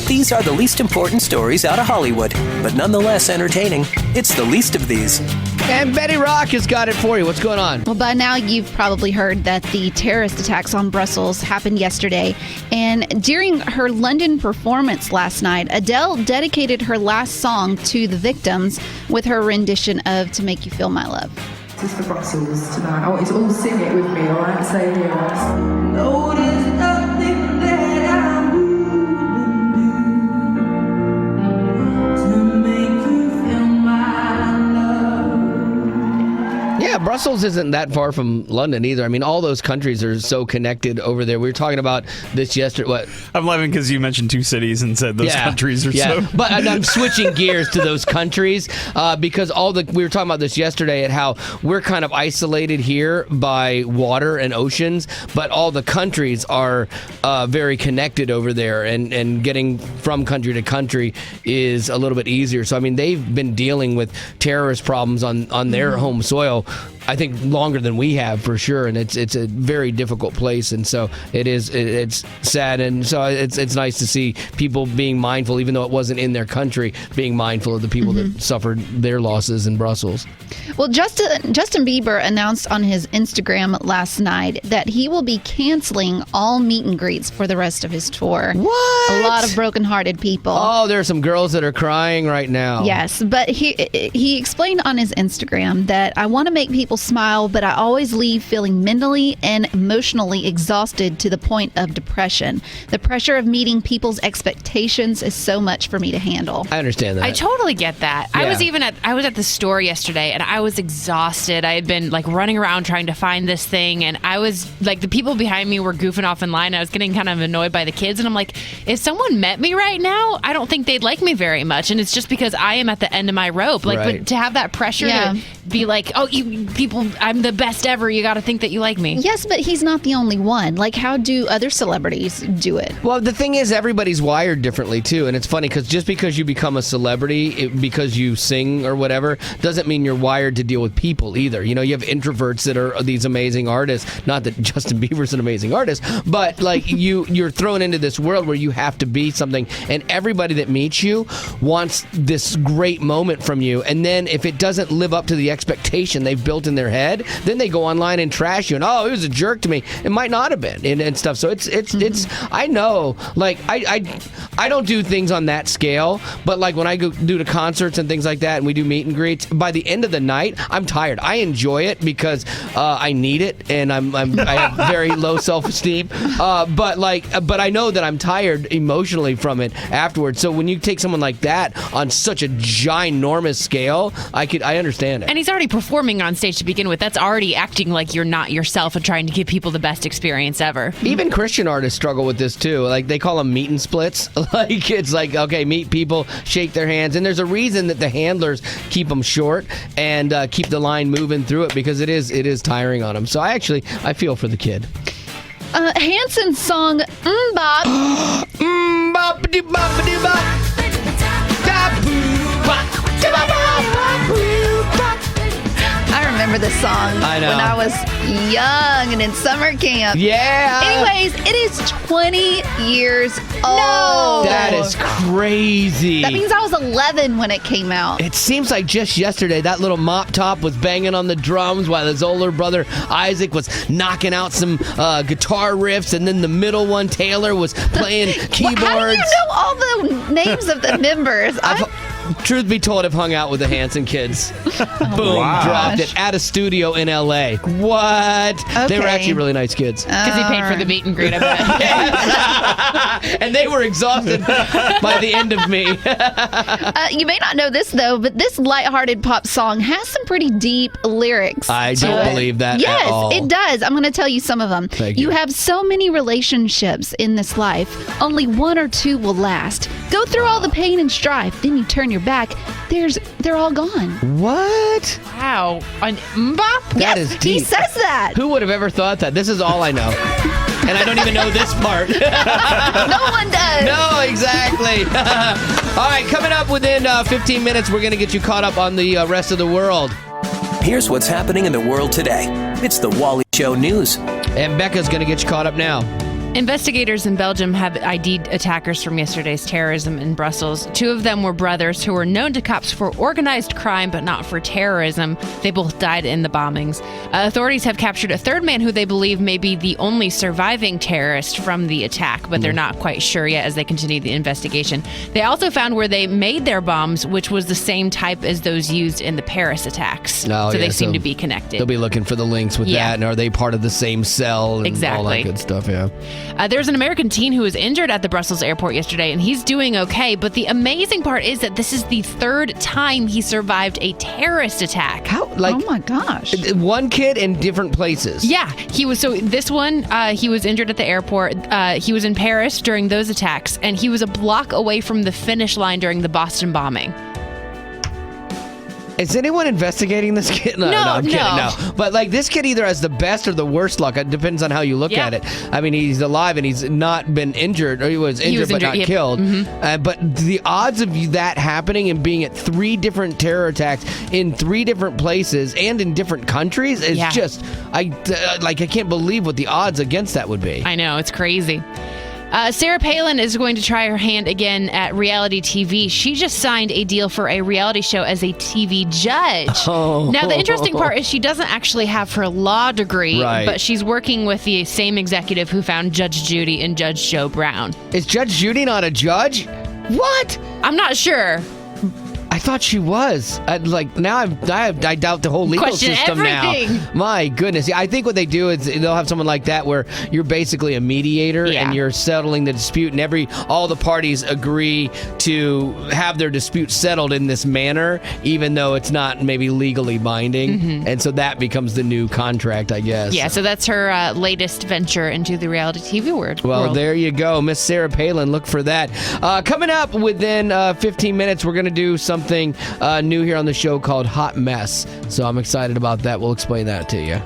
S13: These are the least important stories out of Hollywood, but nonetheless entertaining. It's the least of these.
S2: And Betty Rock has got it for you. What's going on?
S4: Well, by now you've probably heard that the terrorist attacks on Brussels happened yesterday. And during her London performance last night, Adele dedicated her last song to the victims with her rendition of To Make You Feel My Love.
S15: This is for Brussels tonight. I want you to all sing it with me, all right? Say here. No, there's nothing that I
S2: Yeah, Brussels isn't that far from London either. I mean, all those countries are so connected over there. We were talking about this yesterday. What?
S5: I'm laughing because you mentioned two cities and said those countries are so.
S2: But I'm switching gears to those countries because we were talking about this yesterday at how we're kind of isolated here by water and oceans, but all the countries are very connected over there, and getting from country to country is a little bit easier. So, I mean, they've been dealing with terrorist problems on their home soil, I think, longer than we have, for sure, and it's a very difficult place, and so it's sad, and so it's nice to see people being mindful, even though it wasn't in their country, being mindful of the people that suffered their losses in Brussels.
S4: Well, Justin Bieber announced on his Instagram last night that he will be canceling all meet and greets for the rest of his tour.
S2: What?
S4: A lot of brokenhearted people.
S2: Oh, there are some girls that are crying right now.
S4: Yes, but he explained on his Instagram that I want to make people smile, but I always leave feeling mentally and emotionally exhausted to the point of depression. The pressure of meeting people's expectations is so much for me to handle.
S2: I understand that.
S3: I totally get that.
S2: Yeah.
S3: I was at the store yesterday and I was exhausted. I had been like running around trying to find this thing, and I was like, the people behind me were goofing off in line. I was getting kind of annoyed by the kids, and I'm like, if someone met me right now, I don't think they'd like me very much, and it's just because I am at the end of my rope. Like,
S2: right.
S3: But to have that pressure to be like, oh, you people, I'm the best ever. You got to think that you like me.
S4: Yes, but he's not the only one. Like, how do other celebrities do it?
S2: Well, the thing is, everybody's wired differently, too. And it's funny because just because you become a celebrity, because you sing or whatever, doesn't mean you're wired to deal with people either. You know, you have introverts that are these amazing artists. Not that Justin Bieber's an amazing artist, but like you're thrown into this world where you have to be something. And everybody that meets you wants this great moment from you. And then if it doesn't live up to the expectation they've built in their head, then they go online and trash you. And, oh, he was a jerk to me. It might not have been and stuff. So it's I know, like, I don't do things on that scale, but like when I go do to concerts and things like that and we do meet and greets, by the end of the night, I'm tired. I enjoy it because I need it, and I have very low self-esteem. But I know that I'm tired emotionally from it afterwards. So when you take someone like that on such a ginormous scale, I understand it.
S3: And he's already performing on stage to begin with. That's already acting like you're not yourself and trying to give people the best experience ever.
S2: Even Christian artists struggle with this too. Like, they call them meet and splits. Like, it's like, okay, meet people, shake their hands, and there's a reason that the handlers keep them short and keep the line moving through it, because it is tiring on them. So I feel for the kid.
S4: Hanson's song "Mbop." I remember this song.
S2: I know.
S4: When I was young and in summer camp.
S2: Yeah.
S4: Anyways, it is 20 years old.
S3: No.
S2: That is crazy.
S4: That means I was 11 when it came out.
S2: It seems like just yesterday that little mop top was banging on the drums while his older brother Isaac was knocking out some guitar riffs, and then the middle one, Taylor, was playing keyboards.
S4: How do you know all the names of the members?
S2: Truth be told, I've hung out with the Hanson kids. Boom, dropped it at a studio in L.A. What?
S4: Okay.
S2: They were actually really nice kids.
S3: Because he paid for the meet and greet, I bet.
S2: And they were exhausted by the end of me.
S4: You may not know this, though, but this lighthearted pop song has some pretty deep lyrics.
S2: I don't believe that
S4: yes,
S2: at all.
S4: it does. I'm going to tell you some of them.
S2: Thank you.
S4: You have so many relationships in this life. Only one or two will last. Go through all the pain and strife. Then you turn your back. They're all gone.
S2: What?
S3: Wow. On Mbop?
S2: That is deep.
S4: He says that.
S2: Who would have ever thought that? This is all I know. And I don't even know this part.
S4: No one does.
S2: No, exactly. All right, coming up within 15 minutes, we're going to get you caught up on the rest of the world.
S13: Here's what's happening in the world today. It's the Wally Show News.
S2: And Becca's going to get you caught up now.
S3: Investigators in Belgium have ID'd attackers from yesterday's terrorism in Brussels. Two of them were brothers who were known to cops for organized crime, but not for terrorism. They both died in the bombings. Authorities have captured a third man who they believe may be the only surviving terrorist from the attack, but they're not quite sure yet as they continue the investigation. They also found where they made their bombs, which was the same type as those used in the Paris attacks. They seem to be connected.
S2: They'll be looking for the links with that, and are they part of the same cell and all that good stuff, yeah.
S3: There's an American teen who was injured at the Brussels airport yesterday, and he's doing okay. But the amazing part is that this is the third time he survived a terrorist attack.
S2: How? Like,
S4: oh my gosh!
S2: One kid in different places.
S3: Yeah, he was. So this one, he was injured at the airport. He was in Paris during those attacks, and he was a block away from the finish line during the Boston bombing.
S2: Is anyone investigating this kid? No, I'm kidding. No. But like this kid either has the best or the worst luck. It depends on how you look at it. I mean, he's alive and he's not been injured, or he was injured but not killed. Mm-hmm. But the odds of that happening and being at 3 different terror attacks in 3 different places and in different countries is just, I can't believe what the odds against that would be.
S3: I know, it's crazy. Sarah Palin is going to try her hand again at reality TV. She just signed a deal for a reality show as a TV judge. Now, the interesting part is she doesn't actually have her law degree, but she's working with the same executive who found Judge Judy and Judge Joe Brown.
S2: Is Judge Judy not a judge? What?
S3: I'm not sure.
S2: I thought she was. I doubt the whole legal
S3: Question
S2: system
S3: everything.
S2: now. My goodness. I think what they do is they'll have someone like that where you're basically a mediator and you're settling the dispute, and all the parties agree to have their dispute settled in this manner, even though it's not maybe legally binding. Mm-hmm. And so that becomes the new contract, I guess.
S3: Yeah, so that's her latest venture into the reality TV world.
S2: Well, there you go. Miss Sarah Palin, look for that. Coming up within 15 minutes, we're going to do something new here on the show called Hot Mess. So I'm excited about that. We'll explain that to you.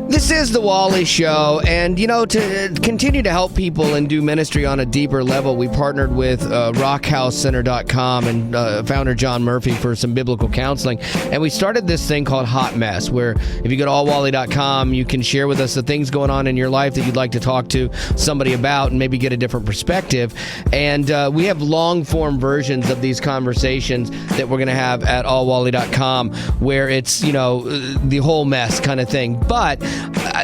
S2: This is the Wally Show, and to continue to help people and do ministry on a deeper level, we partnered with RockHouseCenter.com and founder John Murphy for some biblical counseling, and we started this thing called Hot Mess, where if you go to allwally.com, you can share with us the things going on in your life that you'd like to talk to somebody about and maybe get a different perspective. And we have long-form versions of these conversations that we're going to have at allwally.com, where it's, the whole mess kind of thing. But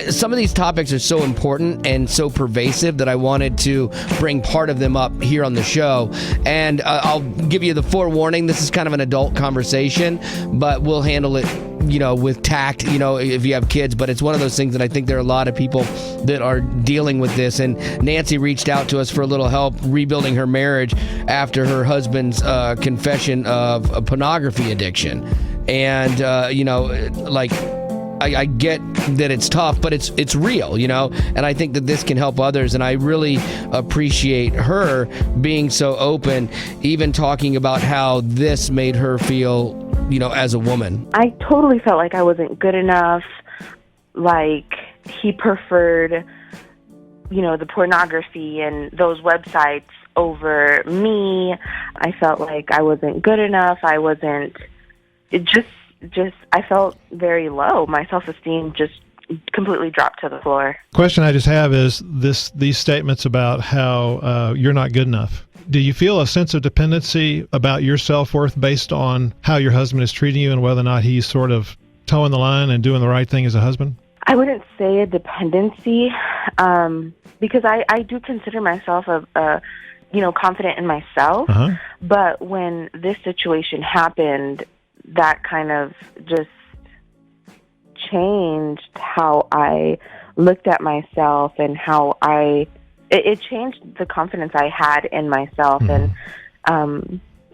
S2: some of these topics are so important and so pervasive that I wanted to bring part of them up here on the show. And I'll give you the forewarning. This is kind of an adult conversation, but we'll handle it, with tact, if you have kids. But it's one of those things that I think there are a lot of people that are dealing with this. And Nancy reached out to us for a little help rebuilding her marriage after her husband's confession of a pornography addiction. And, I get that it's tough, but it's real, and I think that this can help others. And I really appreciate her being so open, even talking about how this made her feel, as a woman.
S16: I totally felt like I wasn't good enough, like he preferred, the pornography and those websites over me. I felt like I wasn't good enough. I felt very low. My self-esteem just completely dropped to the floor.
S17: Question I just have is these statements about how you're not good enough. Do you feel a sense of dependency about your self-worth based on how your husband is treating you and whether or not he's sort of towing the line and doing the right thing as a husband?
S16: I wouldn't say a dependency, because I do consider myself confident in myself. But when this situation happened, that kind of just changed how I looked at myself and how it changed the confidence I had in myself. And,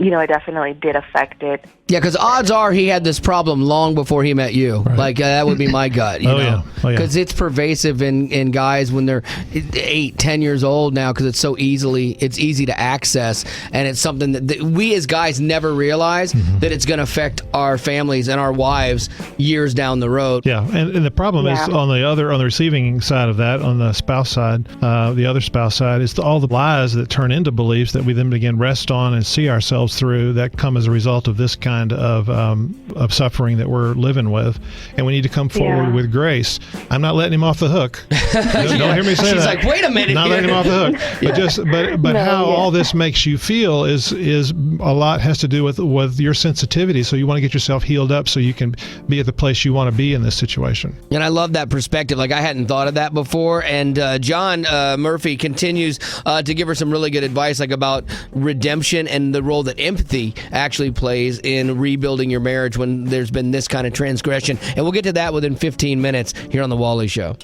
S16: it definitely did affect it.
S2: Yeah, because odds are he had this problem long before he met you. Right. Like, that would be my gut, you know? Because it's pervasive in guys when they're 8, 10 years old now, because it's easy to access, and it's something that we as guys never realize that it's going to affect our families and our wives years down the road.
S17: Yeah, and the problem is on the receiving side of that, on the spouse side, the other spouse side, is all the lies that turn into beliefs that we then begin rest on and see ourselves through that come as a result of this kind of suffering that we're living with, and we need to come forward with grace. I'm not letting him off the hook. Don't hear me say
S2: She's
S17: that.
S2: like, wait a minute.
S17: Not letting him off the hook. But how all this makes you feel is a lot has to do with your sensitivity. So you want to get yourself healed up so you can be at the place you want to be in this situation.
S2: And I love that perspective. Like, I hadn't thought of that before. And John Murphy continues to give her some really good advice, like about redemption and the role that empathy actually plays in rebuilding your marriage when there's been this kind of transgression. And we'll get to that within 15 minutes here on The Wally Show.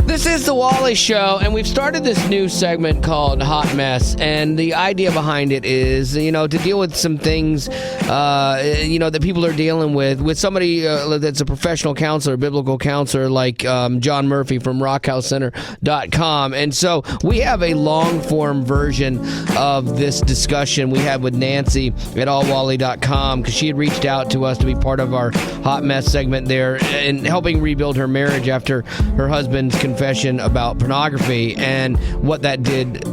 S2: This is The Wally Show, and we've started this new segment called Hot Mess, and the idea behind it is, to deal with some things, that people are dealing with somebody that's a professional counselor, biblical counselor, like John Murphy from rockhouseCenter.com. And so we have a long-form version of this discussion we had with Nancy at allwally.com, because she had reached out to us to be part of our Hot Mess segment there and helping rebuild her marriage after her husband's confession about pornography and what that did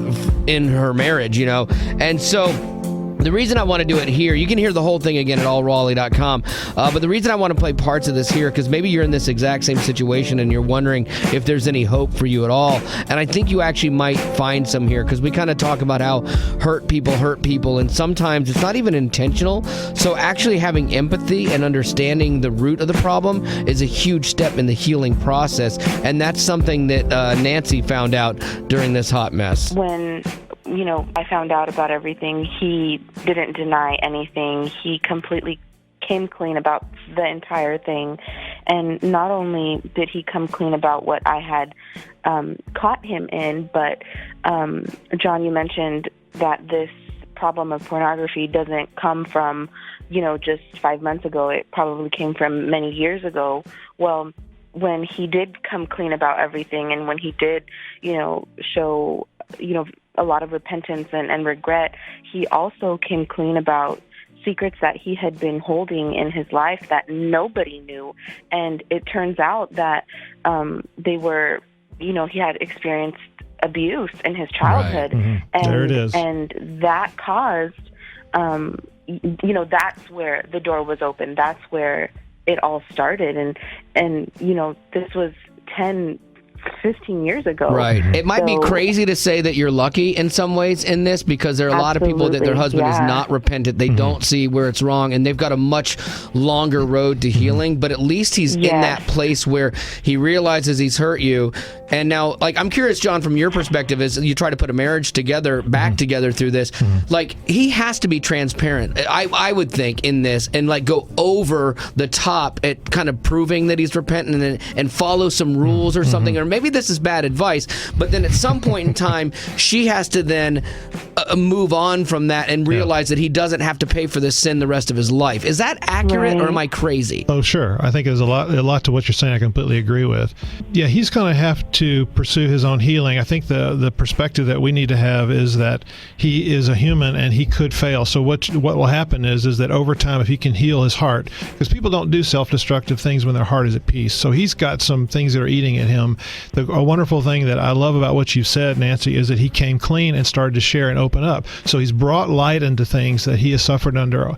S2: in her marriage, And so the reason I want to do it here, you can hear the whole thing again at allwally.com, but the reason I want to play parts of this here, because maybe you're in this exact same situation and you're wondering if there's any hope for you at all. And I think you actually might find some here, because we kind of talk about how hurt people, and sometimes it's not even intentional. So actually having empathy and understanding the root of the problem is a huge step in the healing process. And that's something that Nancy found out during this hot mess.
S16: When I found out about everything, he didn't deny anything. He completely came clean about the entire thing. And not only did he come clean about what I had caught him in, but John, you mentioned that this problem of pornography doesn't come from, just 5 months ago. It probably came from many years ago. Well, when he did come clean about everything, and when he did, show, a lot of repentance and regret, he also came clean about secrets that he had been holding in his life that nobody knew. And it turns out that they were, he had experienced abuse in his childhood.
S17: Right. Mm-hmm.
S16: And,
S17: there it is.
S16: And that caused, that's where the door was open. That's where it all started. And this was 10, 15 years ago.
S2: Right. It might be crazy to say that you're lucky in some ways in this, because there are a lot of people that their husband is not repentant. They don't see where it's wrong, and they've got a much longer road to healing, but at least he's in that place where he realizes he's hurt you. And now, like, I'm curious, John, from your perspective, as you try to put a marriage together, back together through this, like, he has to be transparent, I would think, in this, and like go over the top at kind of proving that he's repentant and follow some rules or something, or maybe this is bad advice, but then at some point in time, she has to then move on from that and realize that he doesn't have to pay for this sin the rest of his life. Is that accurate, or am I crazy?
S17: Oh, sure. I think there's a lot to what you're saying I completely agree with. Yeah, he's going to have to pursue his own healing. I think the perspective that we need to have is that he is a human and he could fail. So what will happen is that over time, if he can heal his heart, because people don't do self-destructive things when their heart is at peace. So he's got some things that are eating at him. A wonderful thing that I love about what you've said, Nancy, is that he came clean and started to share and open open up. So he's brought light into things that he has suffered under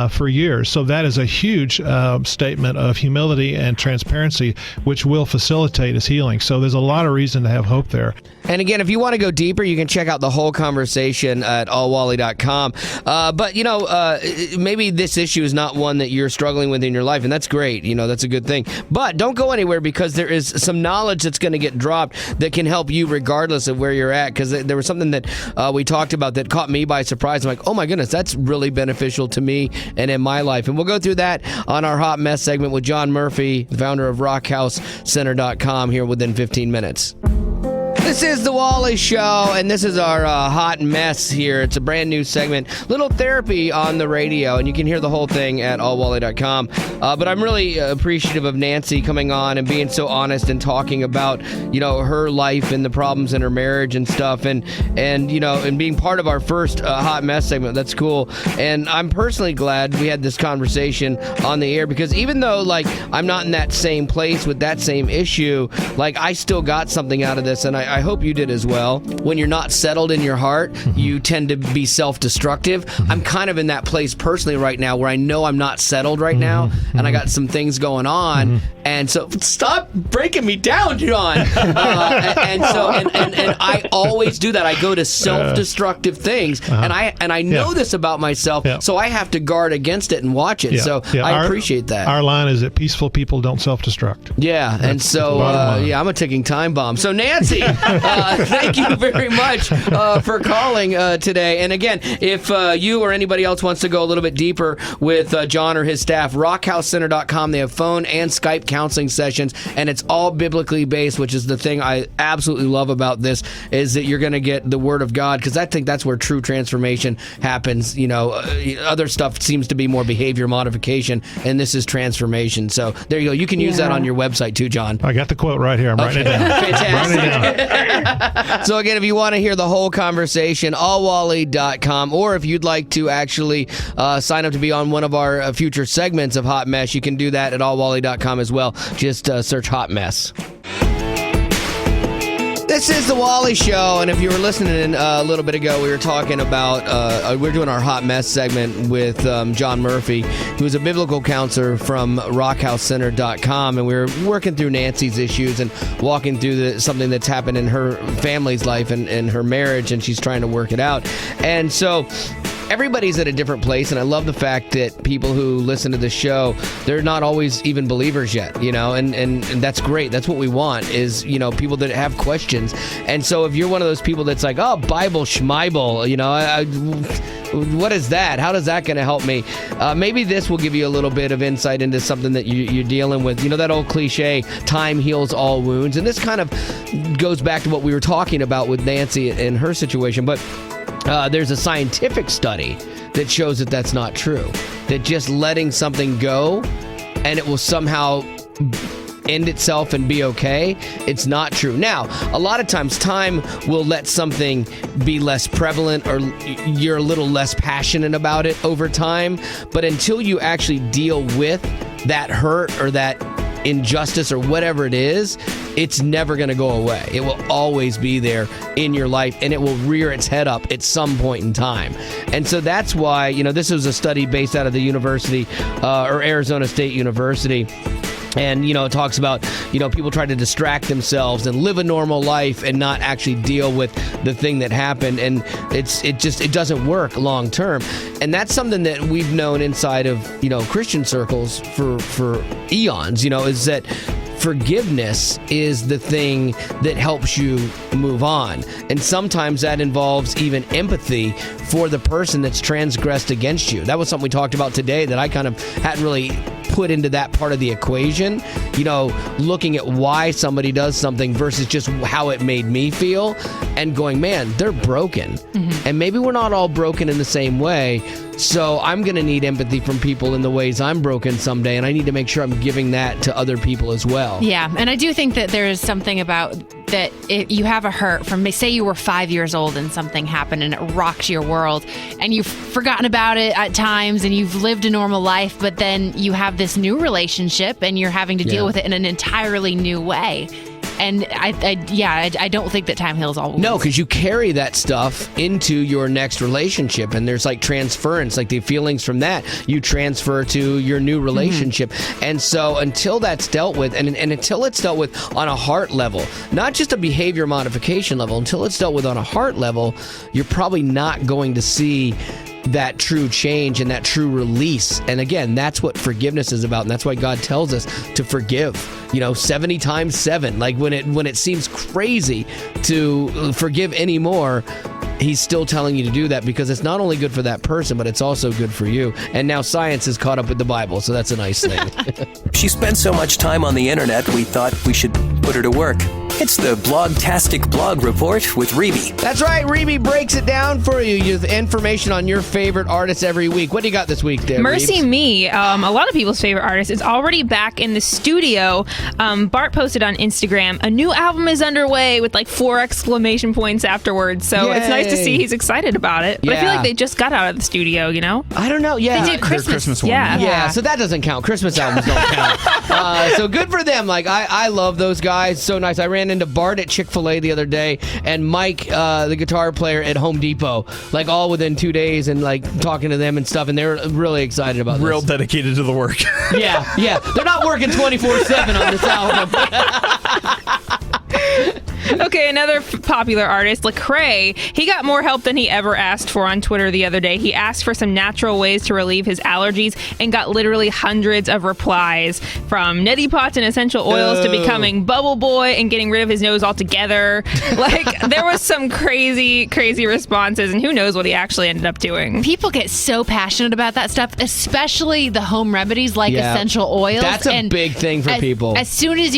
S17: for years. So that is a huge statement of humility and transparency, which will facilitate his healing. So there's a lot of reason to have hope there.
S2: And again, if you want to go deeper, you can check out the whole conversation at allwally.com. But, maybe this issue is not one that you're struggling with in your life, and that's great. That's a good thing. But don't go anywhere, because there is some knowledge that's going to get dropped that can help you regardless of where you're at. Because there was something that we talked about that caught me by surprise. I'm like, oh my goodness, that's really beneficial to me and in my life. And we'll go through that on our Hot Mess segment with John Murphy, the founder of RockHouseCenter.com, here within 15 minutes. This is the Wally Show, and this is our Hot Mess here. It's a brand new segment, little therapy on the radio, and you can hear the whole thing at allwally.com. But I'm really appreciative of Nancy coming on and being so honest and talking about, her life and the problems in her marriage and stuff, and being part of our first Hot Mess segment. That's cool. And I'm personally glad we had this conversation on the air, because even though, I'm not in that same place with that same issue, I still got something out of this, and I hope you did as well. When you're not settled in your heart, you tend to be self-destructive. I'm kind of in that place personally right now where I know I'm not settled right now, and I got some things going on. And so stop breaking me down, John. And I always do that. I go to self-destructive things, and I know this about myself, so I have to guard against it and watch it. So I appreciate that.
S17: Our line is that peaceful people don't self-destruct.
S2: Yeah, and so I'm a ticking time bomb. So Nancy, thank you very much for calling today. And again, if you or anybody else wants to go a little bit deeper with John or his staff, RockHouseCenter.com. They have phone and Skype counseling sessions, and it's all biblically based, which is the thing I absolutely love about this, is that you're going to get the Word of God, because I think that's where true transformation happens. Other stuff seems to be more behavior modification, and this is transformation. So there you go. You can use that on your website too, John.
S17: I got the quote right here. I'm writing it down.
S2: Fantastic. Writing it down. So again, if you want to hear the whole conversation, allwally.com, or if you'd like to actually sign up to be on one of our future segments of Hot Mess, you can do that at allwally.com as well. Just search Hot Mess. This is the Wally Show, and if you were listening a little bit ago, we were talking about, we're doing our Hot Mess segment with John Murphy, who's a biblical counselor from RockHouseCenter.com, and we were working through Nancy's issues and walking through something that's happened in her family's life and her marriage, and she's trying to work it out. And so everybody's at a different place, and I love the fact that people who listen to the show, they're not always even believers yet, and that's great. That's what we want, is, people that have questions. And so if you're one of those people that's like, oh, Bible schmibel, what is that? How is that going to help me? Maybe this will give you a little bit of insight into something that you're dealing with. That old cliche, time heals all wounds. And this kind of goes back to what we were talking about with Nancy and her situation. But there's a scientific study that shows that that's not true. That just letting something go and it will somehow end itself and be okay, it's not true. Now, a lot of times time will let something be less prevalent, or you're a little less passionate about it over time. But until you actually deal with that hurt or that injustice or whatever it is, it's never going to go away. It will always be there in your life, and it will rear its head up at some point in time. And so that's why, this was a study based out of the university, or Arizona State University. And, it talks about, people try to distract themselves and live a normal life and not actually deal with the thing that happened. And it doesn't work long term. And that's something that we've known inside of, Christian circles for eons, is that forgiveness is the thing that helps you move on. And sometimes that involves even empathy for the person that's transgressed against you. That was something we talked about today that I kind of hadn't really put into that part of the equation, looking at why somebody does something versus just how it made me feel, and going, man, they're broken. Mm-hmm. And maybe we're not all broken in the same way. So I'm going to need empathy from people in the ways I'm broken someday, and I need to make sure I'm giving that to other people as well.
S3: Yeah, and I do think that there is something about that if you have a hurt from, say you were 5 years old and something happened and it rocked your world, and you've forgotten about it at times and you've lived a normal life, but then you have this new relationship and you're having to deal with it in an entirely new way. And I don't think that time heals all wounds.
S2: No, because you carry that stuff into your next relationship, and there's like transference, like the feelings from that you transfer to your new relationship. And so until that's dealt with, and until it's dealt with on a heart level, not just a behavior modification level, until it's dealt with on a heart level, you're probably not going to see that true change and that true release. And again, that's what forgiveness is about, and that's why God tells us to forgive 70 times 7. Like when it seems crazy to forgive anymore, he's still telling you to do that, because it's not only good for that person, but it's also good for you. And now science is caught up with the Bible, so that's a nice thing.
S13: She spends so much time on the internet, we thought we should put her to work. It's the Blogtastic Blog Report with Rebe.
S2: That's right. Rebe breaks it down for you. You have information on your favorite artists every week. What do you got this week, there,
S18: Mercy
S2: Reeves?
S18: Me, a lot of people's favorite artist, is already back in the studio. Bart posted on Instagram, a new album is underway with like 4 exclamation points afterwards. So It's nice to see he's excited about it. But I feel like they just got out of the studio,
S2: I don't know. Yeah.
S18: They did Christmas
S5: one.
S2: Yeah, so that doesn't count. Christmas albums don't count. So good for them. Like, I love those guys. So nice. I ran into Bart at Chick-fil-A the other day, and Mike, the guitar player at Home Depot, like all within 2 days, and like talking to them and stuff, and they were really excited about this.
S5: Real dedicated to the work.
S2: Yeah. They're not working 24/7 on this album.
S18: Okay, another popular artist, Lecrae, he got more help than he ever asked for on Twitter the other day. He asked for some natural ways to relieve his allergies and got literally hundreds of replies, from neti pots and essential oils to becoming Bubble Boy and getting rid of his nose altogether. Like, there was some crazy, crazy responses, and who knows what he actually ended up doing.
S3: People get so passionate about that stuff, especially the home remedies like essential oils.
S2: That's a big thing for people.
S3: As soon as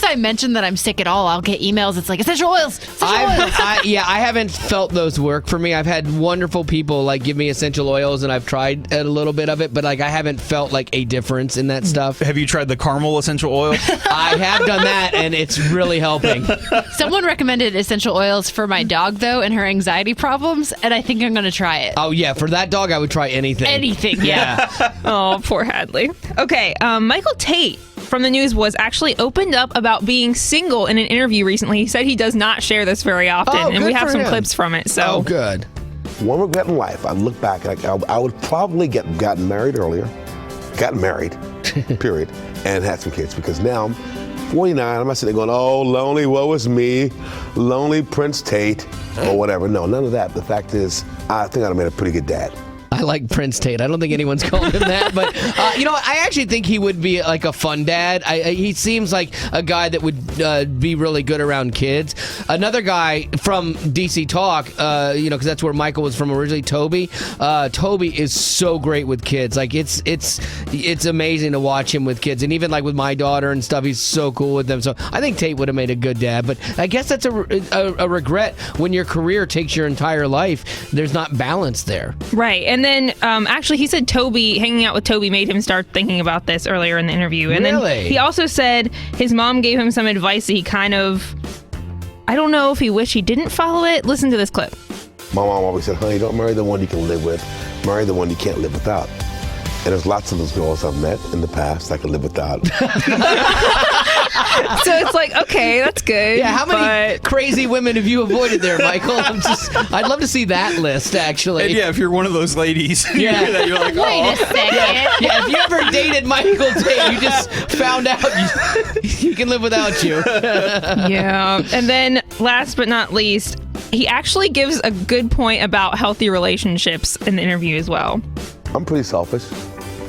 S3: I mention that I'm sick at all, I'll get emails. It's like essential oils.
S2: I haven't felt those work for me. I've had wonderful people like give me essential oils, and I've tried a little bit of it, but like I haven't felt like a difference in that stuff.
S5: Have you tried the caramel essential oil?
S2: I have done that, and it's really helping.
S3: Someone recommended essential oils for my dog, though, and her anxiety problems, and I think I'm going to try it.
S2: Oh, yeah. For that dog, I would try anything.
S3: Anything, yeah.
S18: Oh, poor Hadley. Okay, Michael Tate from the news was actually opened up about being single in an interview recently. He said he does not share this very often, and we have some clips from it. So.
S2: Oh, good.
S19: One regret in life, I look back, I would probably gotten married earlier, period, and had some kids, because now I'm 49, I'm not sitting there going, oh, lonely, woe is me, lonely Prince Tate, or whatever. No, none of that. The fact is, I think I'd have made a pretty good dad.
S2: I like Prince Tate. I don't think anyone's called him that, but I actually think he would be like a fun dad. He seems like a guy that would be really good around kids. Another guy from DC Talk, because that's where Michael was from originally, Toby. Toby is so great with kids. Like it's amazing to watch him with kids, and even like with my daughter and stuff, he's so cool with them. So I think Tate would have made a good dad. But I guess that's a regret when your career takes your entire life. There's not balance there.
S18: Right. And then, actually, he said hanging out with Toby made him start thinking about this earlier in the interview. And then he also said his mom gave him some advice that he kind of, I don't know if he wished he didn't follow it. Listen to this clip.
S19: My mom always said, honey, don't marry the one you can live with. Marry the one you can't live without. And there's lots of those girls I've met in the past I could live without.
S18: So it's like, okay, that's good.
S2: Yeah, how many crazy women have you avoided there, Michael? I'd love to see that list, actually.
S5: And yeah, if you're one of those ladies, you're like, oh.
S3: Wait a second.
S2: Yeah, if you ever dated Michael Tate, you just found out he can live without you.
S18: Yeah. And then last but not least, he actually gives a good point about healthy relationships in the interview as well.
S19: I'm pretty selfish,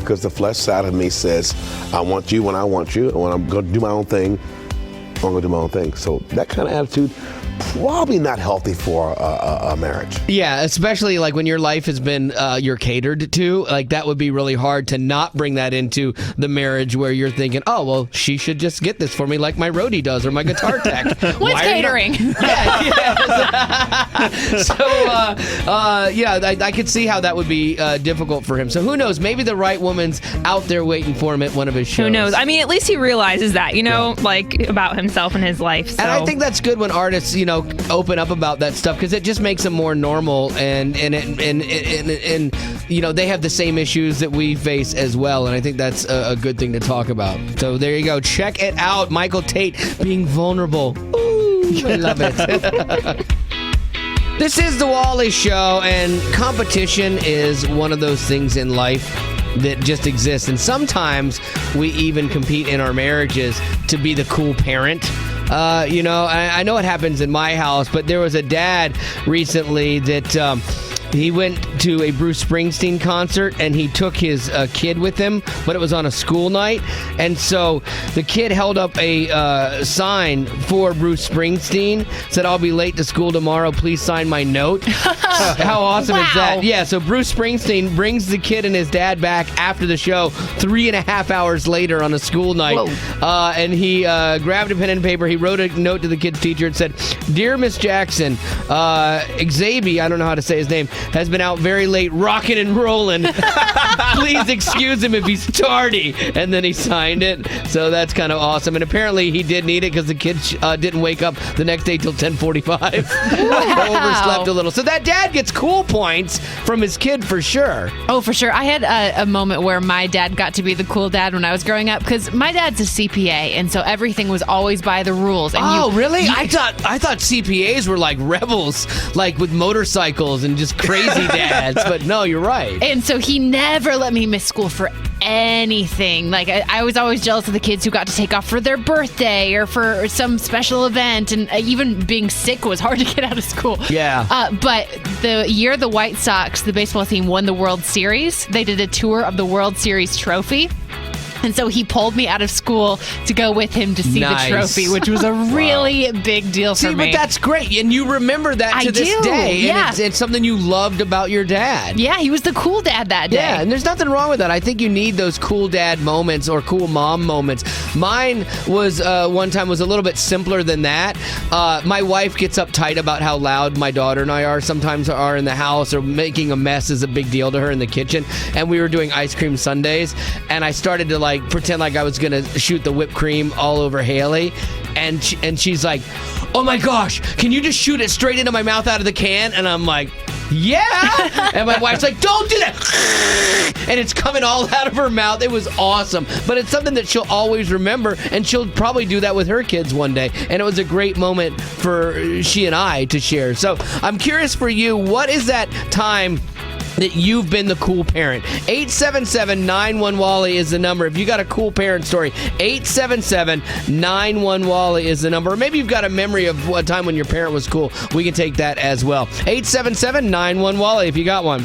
S19: because the flesh side of me says, I want you when I want you, and when I'm going to do my own thing, I'm going to do my own thing. So that kind of attitude, probably not healthy for a marriage.
S2: Yeah, especially like when your life has been you're catered to, like that would be really hard to not bring that into the marriage, where you're thinking, oh, well, she should just get this for me like my roadie does or my guitar tech.
S3: What's catering?
S2: I could see how that would be difficult for him. So who knows? Maybe the right woman's out there waiting for him at one of his shows.
S18: Who knows? I mean, at least he realizes that, like about himself and his life. So.
S2: And I think that's good when artists, open up about that stuff because it just makes them more normal and they have the same issues that we face as well, and I think that's a good thing to talk about. So there you go. Check it out. Michael Tate being vulnerable. Ooh, I love it. This is the Wally Show, and competition is one of those things in life that just exists. And sometimes we even compete in our marriages to be the cool parent. I know it happens in my house, but there was a dad recently that he went to a Bruce Springsteen concert and he took his kid with him, but it was on a school night. And so the kid held up a sign for Bruce Springsteen, said, "I'll be late to school tomorrow. Please sign my note." How awesome is that? Yeah, so Bruce Springsteen brings the kid and his dad back after the show 3.5 hours later on a school night. And he grabbed a pen and paper. He wrote a note to the kid's teacher and said, "Dear Miss Jackson, Xavier, I don't know how to say his name, has been out very late rocking and rolling. Please excuse him if he's tardy." And then he signed it. So that's kind of awesome. And apparently he did need it because the kid didn't wake up the next day till 10:45. Overslept a little. So that dad gets cool points from his kid for sure.
S3: Oh, for sure. I had a moment where my dad got to be the cool dad when I was growing up because my dad's a CPA, and so everything was always by the rules. And
S2: really? I thought CPAs were like rebels, like with motorcycles and just crazy dads. But no, you're right.
S3: And so he never let me miss school for anything. Like I was always jealous of the kids who got to take off for their birthday or for some special event, and even being sick was hard to get out of school.
S2: Yeah.
S3: But the year the White Sox, the baseball team, won the World Series, they did a tour of the World Series trophy. And so he pulled me out of school to go with him to see the trophy, which was a really big deal for me.
S2: But that's great. And you remember that to this day.
S3: Yeah.
S2: And it's something you loved about your dad.
S3: Yeah, he was the cool dad that day.
S2: Yeah, and there's nothing wrong with that. I think you need those cool dad moments or cool mom moments. Mine was one time was a little bit simpler than that. My wife gets uptight about how loud my daughter and I sometimes are in the house, or making a mess is a big deal to her in the kitchen. And we were doing ice cream sundaes, and I started to pretend like I was gonna shoot the whipped cream all over Haley, and she's like, "Oh my gosh, can you just shoot it straight into my mouth out of the can?" And I'm like, "Yeah." And my wife's like, "Don't do that." And it's coming all out of her mouth. It was awesome. But it's something that she'll always remember, and she'll probably do that with her kids one day. And it was a great moment for she and I to share. So I'm curious for you, what is that time that you've been the cool parent? 877-91-WALLY is the number. If you got a cool parent story, 877-91-WALLY is the number. Or maybe you've got a memory of a time when your parent was cool. We can take that as well. 877-91-WALLY if you got one.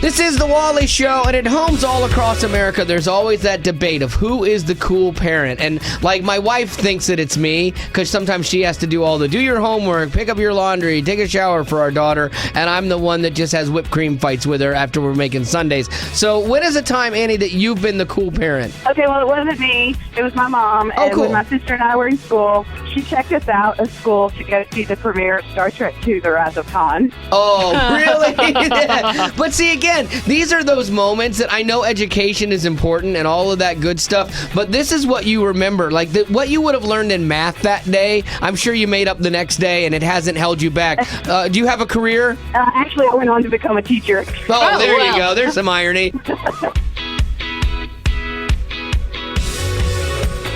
S2: This is the Wally Show, and at homes all across America, there's always that debate of who is the cool parent. And like, my wife thinks that it's me, because sometimes she has to do all the do your homework, pick up your laundry, take a shower for our daughter, and I'm the one that just has whipped cream fights with her after we're making sundaes. So when is the time, Annie, that you've been the cool parent?
S20: Okay, well, it wasn't me. It was my mom.
S2: Oh,
S20: and
S2: cool.
S20: When my sister and I were in school, she checked us out of school to go see the premiere of Star Trek II, The Wrath of Khan.
S2: Oh, really? But see, again, these are those moments that I know education is important and all of that good stuff, but this is what you remember. Like what you would have learned in math that day, I'm sure you made up the next day, and it hasn't held you back. Do you have a career?
S20: Actually, I went on to become a teacher.
S2: Oh, there you go. There's some irony.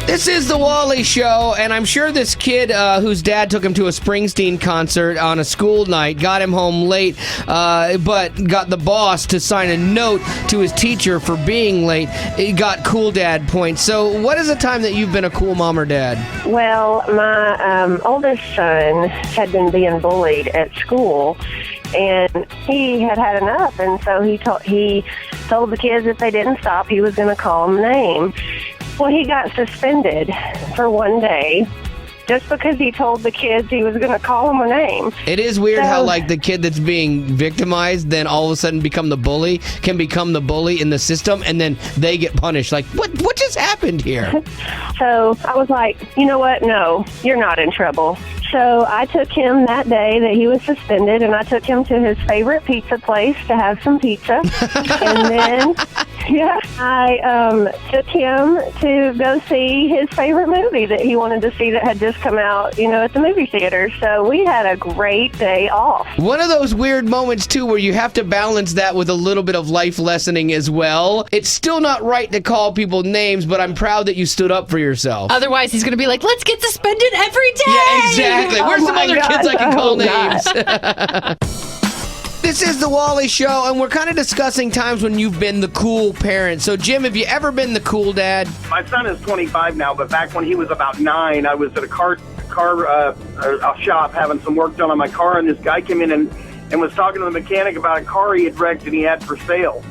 S2: This is the Wally Show, and I'm sure this kid whose dad took him to a Springsteen concert on a school night, got him home late, but got the boss to sign a note to his teacher for being late. He got cool dad points. So what is the time that you've been a cool mom or dad?
S21: Well, my oldest son had been being bullied at school, and he had enough, and so he told the kids if they didn't stop, he was going to call them a name. Well, he got suspended for one day just because he told the kids he was going to call them a name.
S2: It is weird how, like, the kid that's being victimized then all of a sudden can become the bully in the system, and then they get punished. Like, what just happened here?
S21: So I was like, you know what? No, you're not in trouble. So I took him that day that he was suspended, and I took him to his favorite pizza place to have some pizza. And then Yeah, I took him to go see his favorite movie that he wanted to see that had just come out, at the movie theater. So we had a great day off.
S2: One of those weird moments, too, where you have to balance that with a little bit of life lessoning as well. It's still not right to call people names, but I'm proud that you stood up for yourself.
S3: Otherwise, he's going to be like, let's get suspended every day.
S2: Yeah, exactly. Where's some other kids I can call names? This is the Wally Show, and we're kind of discussing times when you've been the cool parent. So, Jim, have you ever been the cool dad?
S1: My son is 25 now, but back when he was about 9, I was at a car shop having some work done on my car, and this guy came in and was talking to the mechanic about a car he had wrecked and he had for sale.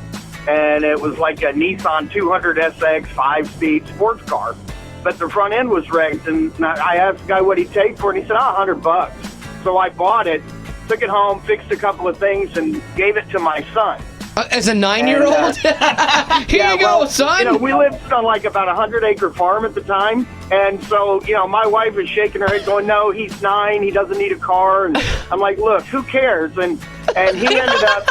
S1: And it was like a Nissan 200 SX 5-speed sports car. But the front end was wrecked, and I asked the guy what he'd take for it, and he said, $100. So I bought it, took it home, fixed a couple of things, and gave it to my son.
S2: As a 9-year-old? Here you go, son.
S1: We lived on like about a 100-acre farm at the time. And so, my wife was shaking her head going, no, he's 9. He doesn't need a car. And I'm like, look, who cares? And he ended up,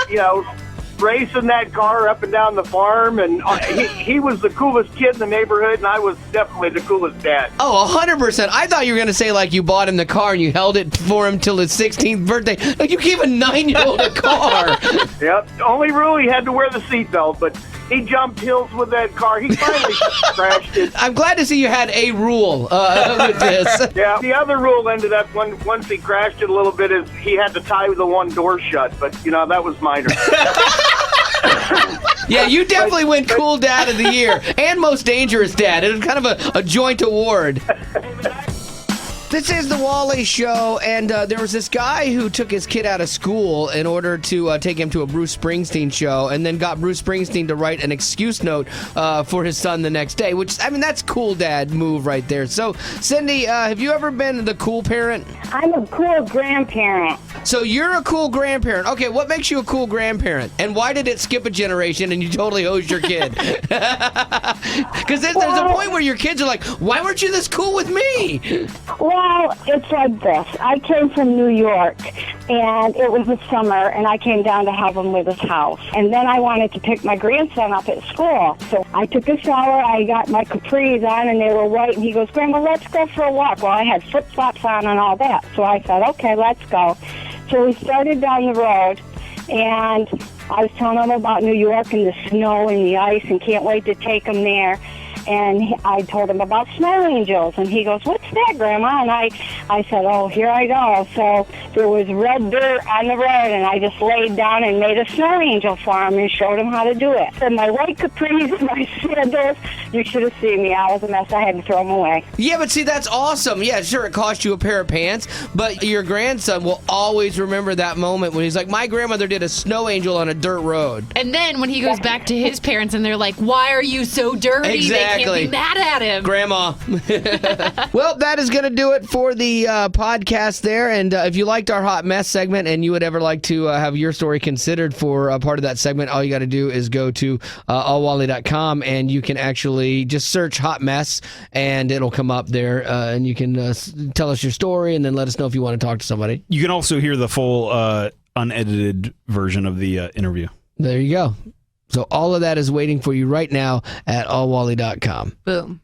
S1: racing that car up and down the farm, and he was the coolest kid in the neighborhood, and I was definitely the coolest dad.
S2: Oh, 100%. I thought you were going to say, like, you bought him the car and you held it for him till his 16th birthday. Like, you gave a 9-year-old a car.
S1: Yep. Only rule, he had to wear the seatbelt, but he jumped hills with that car. He finally crashed it.
S2: I'm glad to see you had a rule with this.
S1: Yeah. The other rule ended up, once he crashed it a little bit, is he had to tie the one door shut, but, that was minor.
S2: Yeah, you definitely went Cool Dad of the Year and Most Dangerous Dad. It was kind of a joint award. This is the Wally Show, and there was this guy who took his kid out of school in order to take him to a Bruce Springsteen show, and then got Bruce Springsteen to write an excuse note for his son the next day, which, that's cool dad move right there. So, Cindy, have you ever been the cool parent?
S22: I'm a cool grandparent.
S2: So you're a cool grandparent. Okay, what makes you a cool grandparent? And why did it skip a generation and you totally hosed your kid? Because there's a point where your kids are like, why weren't you this cool with me?
S22: Well, it's like this. I came from New York, and it was the summer, and I came down to have him with his house. And then I wanted to pick my grandson up at school. So I took a shower, I got my capris on, and they were white, and he goes, Grandma, let's go for a walk. Well, I had flip-flops on and all that. So I said, okay, let's go. So we started down the road, and I was telling him about New York and the snow and the ice and can't wait to take him there. And I told him about snow angels, and he goes, what's that, Grandma? And I said, oh, here I go. So there was red dirt on the road, and I just laid down and made a snow angel for him and showed him how to do it. And my white capris and my sandals, you should have seen me. I was a mess. I had to throw them away.
S2: Yeah, but see, that's awesome. Yeah, sure, it cost you a pair of pants, but your grandson will always remember that moment when he's like, my grandmother did a snow angel on a dirt road.
S3: And then when he goes back to his parents and they're like, why are you so dirty?
S2: Exactly.
S3: They can't be mad at him.
S2: Grandma. Well, that is going to do it for the podcast there. And if you liked our Hot Mess segment and you would ever like to have your story considered for a part of that segment, all you got to do is go to allwally.com, and you can actually just search Hot Mess and it'll come up there, and you can tell us your story and then let us know if you want to talk to somebody.
S5: You can also hear the full unedited version of the interview.
S2: There you go. So all of that is waiting for you right now at allwally.com.
S3: Boom.